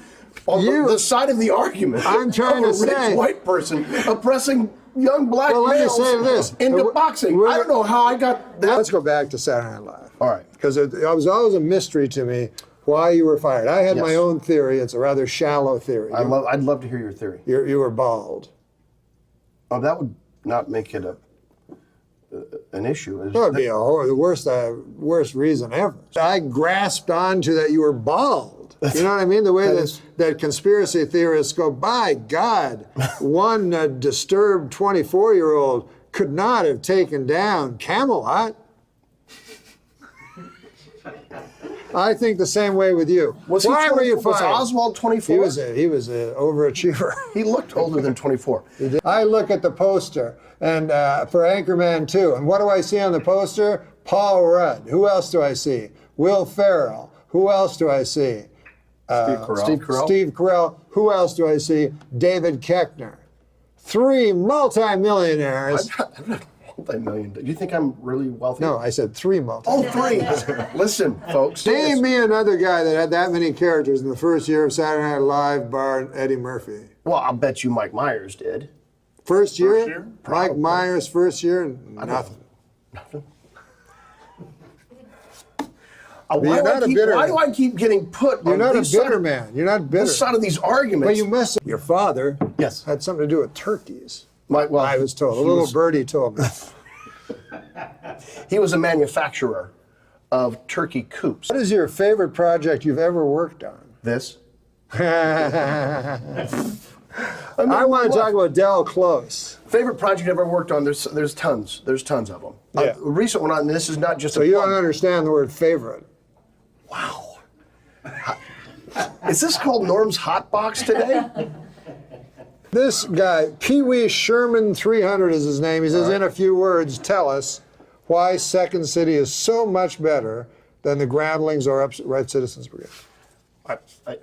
the side of the argument. I'm trying to say, a rich white person oppressing young black males into boxing. I don't know how I got that. Let's go back to Saturday Night Live. All right. Because it was always a mystery to me why you were fired. I had my own theory. It's a rather shallow theory. I'd love to hear your theory. You were bald. Oh, that would not make it an issue. That would be the worst reason ever. I grasped onto that you were bald. You know what I mean? The way that conspiracy theorists go, by God, one disturbed 24-year-old could not have taken down Camelot. I think the same way with you. Why were you fired? Was Oswald 24? He was an overachiever. He looked older than 24. I look at the poster and for Anchorman 2, and what do I see on the poster? Paul Rudd. Who else do I see? Will Ferrell. Who else do I see? Steve Carell. Steve Carell. Who else do I see? David Koechner. 3 multimillionaires. I'm not multi-million. Do you think I'm really wealthy? No, I said 3 multimillionaires. Oh, 3. Listen, folks. Name me another guy that had that many characters in the first year of Saturday Night Live, bar Eddie Murphy. Well, I'll bet you Mike Myers did. First year? Mike Myers, first year? Nothing. Nothing. Why do I keep getting put You're on not a this bitter side, man. You're not bitter. this side of these arguments? Well, you must. Your father had something to do with turkeys. Well, I was told. A little birdie told me. He was a manufacturer of turkey coops. What is your favorite project you've ever worked on? This. I want to talk about Del Close. Favorite project I've ever worked on? There's tons. There's tons of them. Yeah. A recent one, and this is not just. So you don't understand the word favorite. Wow. Is this called Norm's Hot Box today? This guy, Pee Wee Sherman 300 is his name. He says, in a few words, tell us why Second City is so much better than the Groundlings or Upright Citizens Brigade.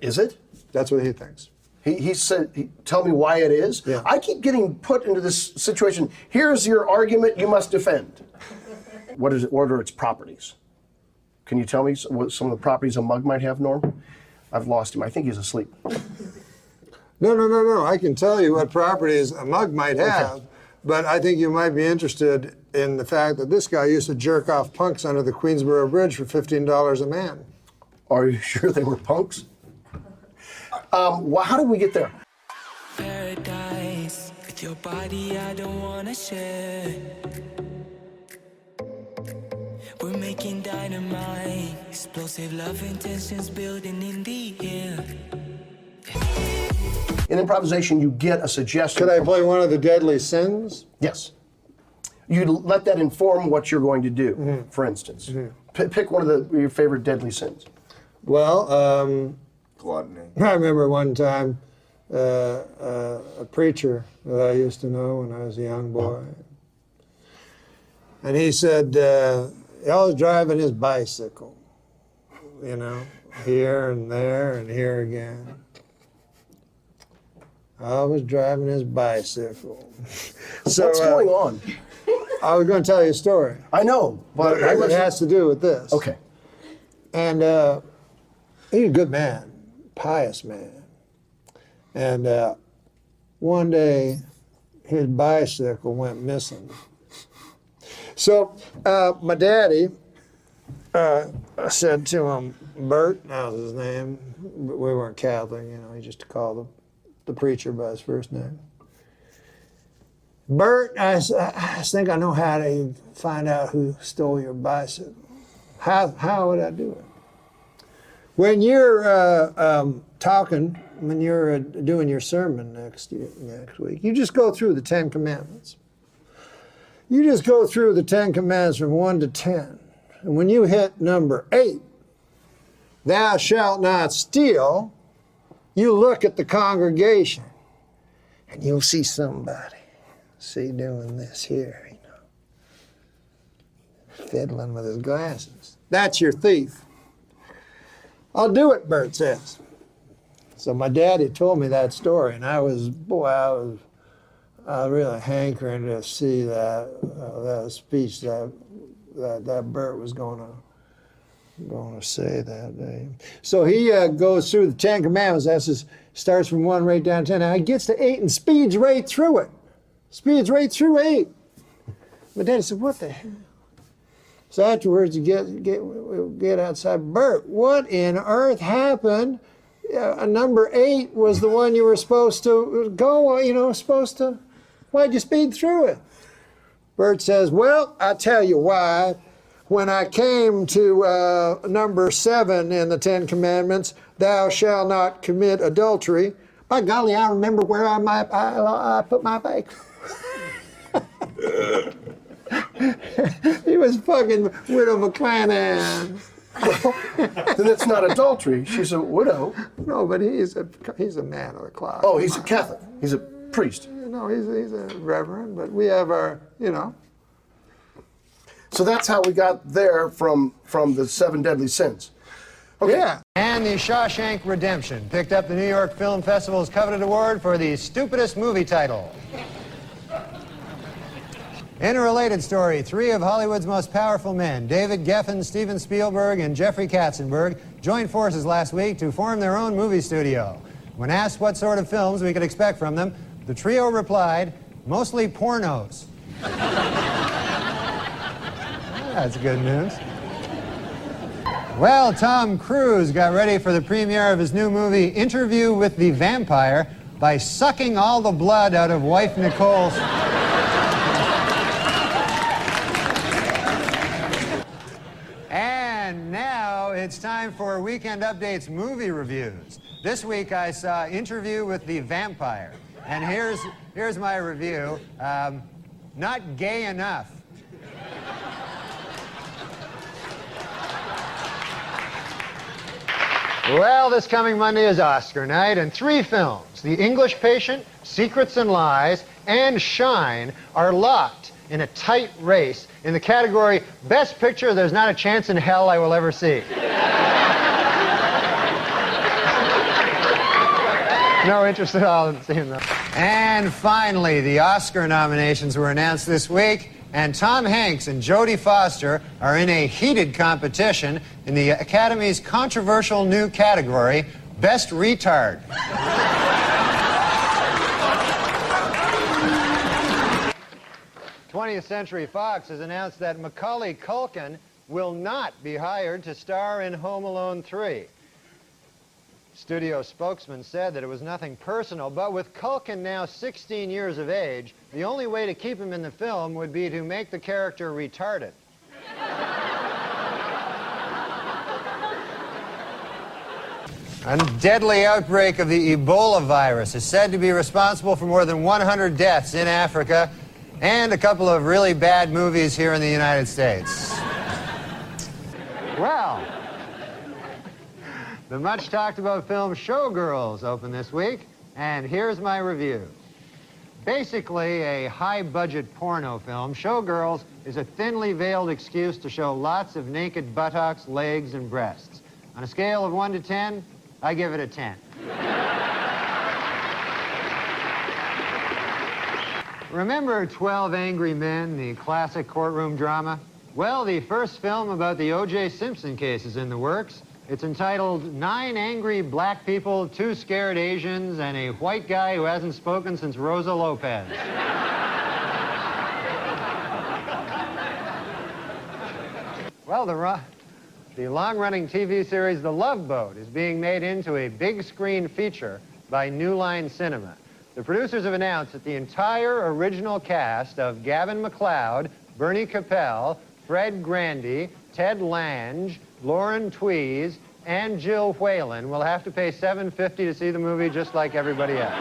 Is it? That's what he thinks. He said, tell me why it is. Yeah. I keep getting put into this situation. Here's your argument you must defend. What are its properties? Can you tell me what some of the properties a mug might have, Norm? I've lost him. I think he's asleep. No. I can tell you what properties a mug might have, but I think you might be interested in the fact that this guy used to jerk off punks under the Queensboro Bridge for $15 a man. Are you sure they were punks? How did we get there? Paradise with your body, I don't wanna share. We're making dynamite, explosive love intentions building in the air. In improvisation, you get a suggestion. Could I play one of the deadly sins? Yes. You let that inform what you're going to do. For instance, pick one of your favorite deadly sins. Well, gluttony. I remember one time a preacher that I used to know when I was a young boy, and he said he was driving his bicycle, here and there and here again. I was driving his bicycle. So, what's going on? I was going to tell you a story. I know, but it has to do with this. Okay. And he's a good man, pious man. And one day, his bicycle went missing. So my daddy said to him, Bert, that was his name. We weren't Catholic, he just called the preacher by his first name. Bert, I think I know how to find out who stole your bicycle. How would I do it? When you're when you're doing your sermon next week, you just go through the 10 Commandments. You just go through the 10 Commandments from 1 to 10. And when you hit number 8, thou shalt not steal, you look at the congregation and you'll see somebody, doing this here, fiddling with his glasses. That's your thief. I'll do it, Bert says. So my daddy told me that story, and I was really hankering to see that speech that Bert was going to say that day. So he goes through the 10 Commandments. Starts from 1 right down to 10. Now he gets to 8 and speeds right through it. Speeds right through 8. My daddy said, "What the hell?" So afterwards, you get outside. Bert, what in earth happened? Number 8 was the one you were supposed to go. Why'd you speed through it? Bert says, "Well, I'll tell you why. When I came to number 7 in the 10 Commandments, thou shalt not commit adultery. By golly, I remember where I put my bike." He was fucking Widow McClanahan. Then it's not adultery. She's a widow. No, but he's a man of the cloth. Oh, he's a Catholic. He's a priest. No, he's a reverend, but we have our, So that's how we got there from the 7 deadly sins. Okay. Yeah. And The Shawshank Redemption picked up the New York Film Festival's coveted award for the stupidest movie title. In a related story, 3 of Hollywood's most powerful men, David Geffen, Steven Spielberg, and Jeffrey Katzenberg, joined forces last week to form their own movie studio. When asked what sort of films we could expect from them, the trio replied, mostly pornos. That's good news. Well, Tom Cruise got ready for the premiere of his new movie, Interview with the Vampire, by sucking all the blood out of wife Nicole's... And now it's time for Weekend Update's movie reviews. This week I saw Interview with the Vampire. And here's my review. Not gay enough. Well, this coming Monday is Oscar night, and 3 films, The English Patient, Secrets and Lies, and Shine, are locked in a tight race in the category Best Picture There's Not a Chance in Hell I Will Ever See. No interest at all in seeing them. And finally, the Oscar nominations were announced this week, and Tom Hanks and Jodie Foster are in a heated competition in the Academy's controversial new category, Best Retard. 20th Century Fox has announced that Macaulay Culkin will not be hired to star in Home Alone 3. Studio spokesman said that it was nothing personal, but with Culkin now 16 years of age, the only way to keep him in the film would be to make the character retarded. A deadly outbreak of the Ebola virus is said to be responsible for more than 100 deaths in Africa and a couple of really bad movies here in the United States. Well, the much talked about film Showgirls opened this week, and here's my review. Basically a high-budget porno film, Showgirls is a thinly veiled excuse to show lots of naked buttocks, legs, and breasts. On a scale of 1 to 10, I give it a 10. Remember 12 Angry Men, the classic courtroom drama? Well, the first film about the O.J. Simpson case is in the works. It's entitled 9 Angry Black People, 2 Scared Asians, and a White Guy Who Hasn't Spoken Since Rosa Lopez. Well, the long-running TV series The Love Boat is being made into a big-screen feature by New Line Cinema. The producers have announced that the entire original cast of Gavin MacLeod, Bernie Capel, Fred Grandy, Ted Lange, Lauren Tweez, and Jill Whalen will have to pay $7.50 to see the movie just like everybody else.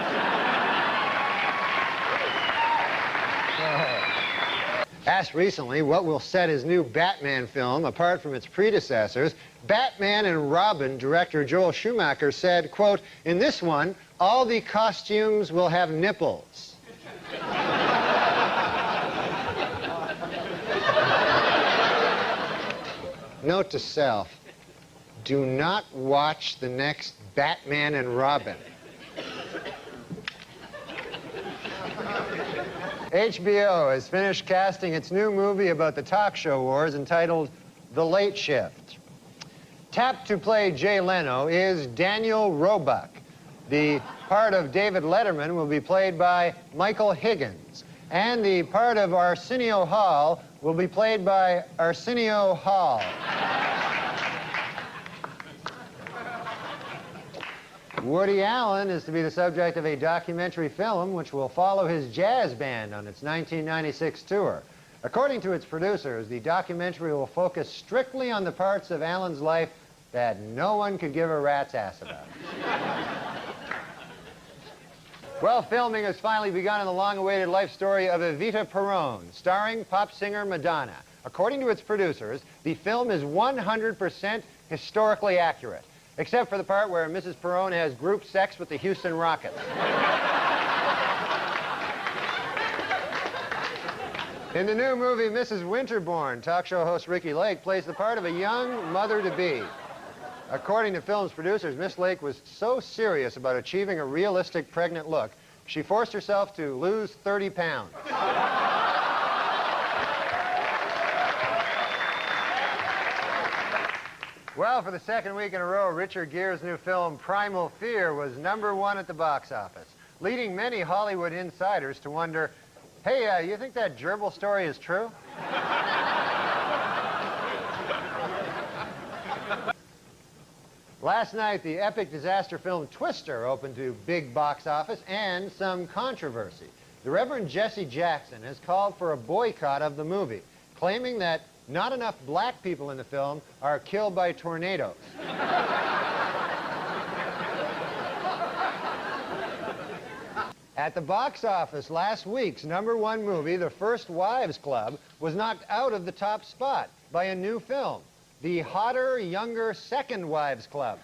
Asked recently what will set his new Batman film apart from its predecessors, Batman and Robin director Joel Schumacher said, quote, "In this one, all the costumes will have nipples." Note to self, do not watch the next Batman and Robin. HBO has finished casting its new movie about the talk show wars entitled The Late Shift. Tapped to play Jay Leno is Daniel Roebuck. The part of David Letterman will be played by Michael Higgins. And the part of Arsenio Hall will be played by Arsenio Hall. Woody Allen is to be the subject of a documentary film which will follow his jazz band on its 1996 tour. According to its producers, the documentary will focus strictly on the parts of Allen's life that no one could give a rat's ass about. Well, filming has finally begun in the long-awaited life story of Evita Peron, starring pop singer Madonna. According to its producers, the film is 100% historically accurate, except for the part where Mrs. Peron has group sex with the Houston Rockets. In the new movie, Mrs. Winterbourne, talk show host Ricky Lake plays the part of a young mother-to-be. According to film's producers, Miss Lake was so serious about achieving a realistic pregnant look, she forced herself to lose 30 pounds. Well, for the second week in a row, Richard Gere's new film, Primal Fear, was #1 at the box office, leading many Hollywood insiders to wonder, hey, you think that gerbil story is true? Last night, the epic disaster film Twister opened to big box office and some controversy. The Reverend Jesse Jackson has called for a boycott of the movie, claiming that not enough black people in the film are killed by tornadoes. At the box office last week's #1 movie, The First Wives Club, was knocked out of the top spot by a new film, The Hotter, Younger Second Wives Club.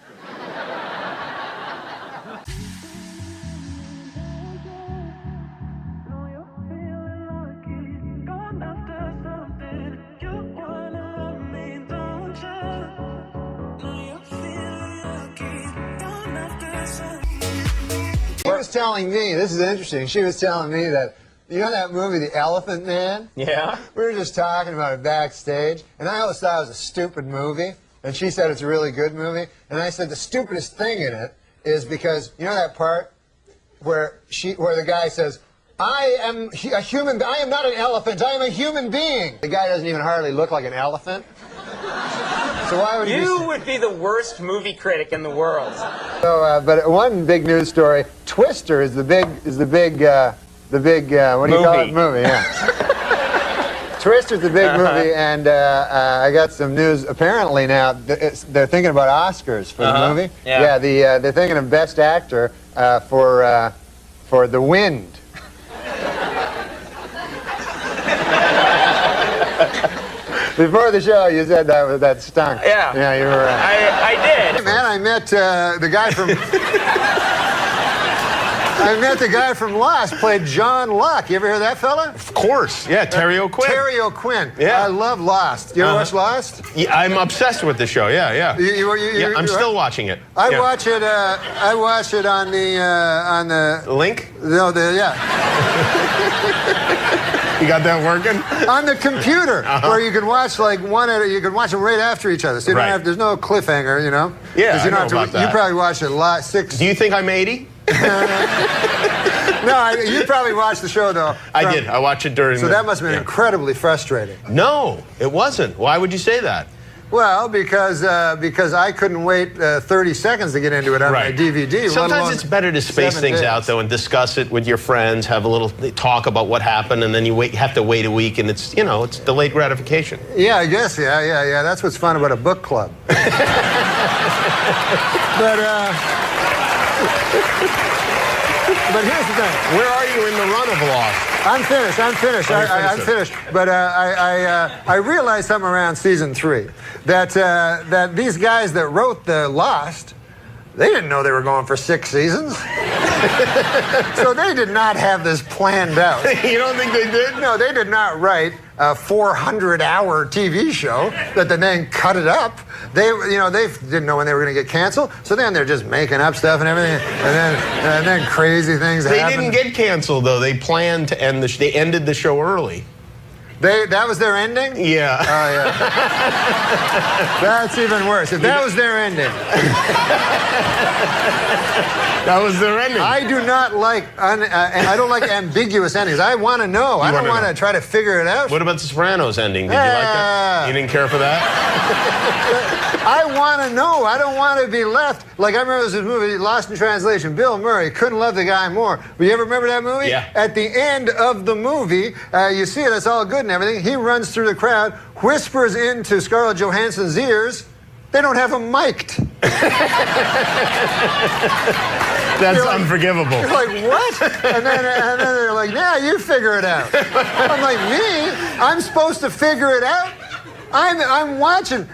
She was telling me, this is interesting, she was telling me that, you know that movie, The Elephant Man? Yeah. We were just talking about it backstage, and I always thought it was a stupid movie, and she said it's a really good movie, and I said the stupidest thing in it is because, you know that part where the guy says, I am a human, I am not an elephant, I am a human being. The guy doesn't even hardly look like an elephant. So why would you would be the worst movie critic in the world. So, but one big news story: Twister is the big what do you call it? Movie, yeah. Twister's the big movie, and I got some news. Apparently now they're thinking about Oscars for the movie. Yeah, they're thinking of Best Actor for The Wind. Before the show, you said that stunk. Yeah. Yeah, you were right. I did. Hey, man, I met the guy from... I met the guy from Lost, played John Locke. You ever hear that fella? Of course. Yeah, Terry O'Quinn. Terry O'Quinn. Yeah. I love Lost. You ever watch Lost? Yeah, I'm obsessed with the show. Yeah, yeah. Yeah, I'm still watching it. I watch it. I watch it on the link. No, You got that working? On the computer, where you can watch like you can watch them right after each other. So you don't have, there's no cliffhanger, you know? Yeah, you I know about that. You probably watched it 6. Do you think I'm 80? No, you probably watched the show though. I did. I watched it during. So that must have been incredibly frustrating. No, it wasn't. Why would you say that? Well, because I couldn't wait 30 seconds to get into it on my DVD. Sometimes it's better to space things out, though, and discuss it with your friends, have a little talk about what happened, and then you have to wait a week, and it's delayed gratification. Yeah, I guess, yeah. That's what's fun about a book club. But here's the thing. Where are you in the run of Lost? I'm finished. I'm finished. But I realized something around season 3 that these guys that wrote the Lost, they didn't know they were going for 6 seasons. So they did not have this planned out. You don't think they did? No, they did not write a 400-hour TV show that then cut it up. They didn't know when they were going to get canceled. So then they're just making up stuff and everything, and then crazy things happen. They didn't get canceled though. They planned to end they ended the show early. That was their ending? Yeah. Oh, yeah. That's even worse. If that was their ending. That was their ending. I do not like, I don't like ambiguous endings. I want to know. I don't want to try to figure it out. What about the Sopranos ending? Did you like that? You didn't care for that? I want to know. I don't want to be left. Like, I remember this movie, Lost in Translation. Bill Murray couldn't love the guy more. But you ever remember that movie? Yeah. At the end of the movie, you see it, it's all good and everything. He runs through the crowd, whispers into Scarlett Johansson's ears. They don't have him mic'd. That's unforgivable. You're like, what? And then they're like, yeah, you figure it out. I'm like, me? I'm supposed to figure it out? I'm watching.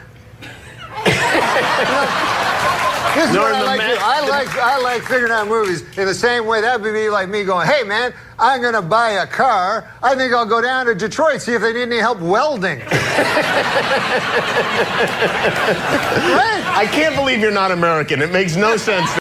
This is what I like to do. I like figuring out movies in the same way. That would be like me going, hey, man, I'm going to buy a car. I think I'll go down to Detroit, see if they need any help welding. Right? I can't believe you're not American. It makes no sense.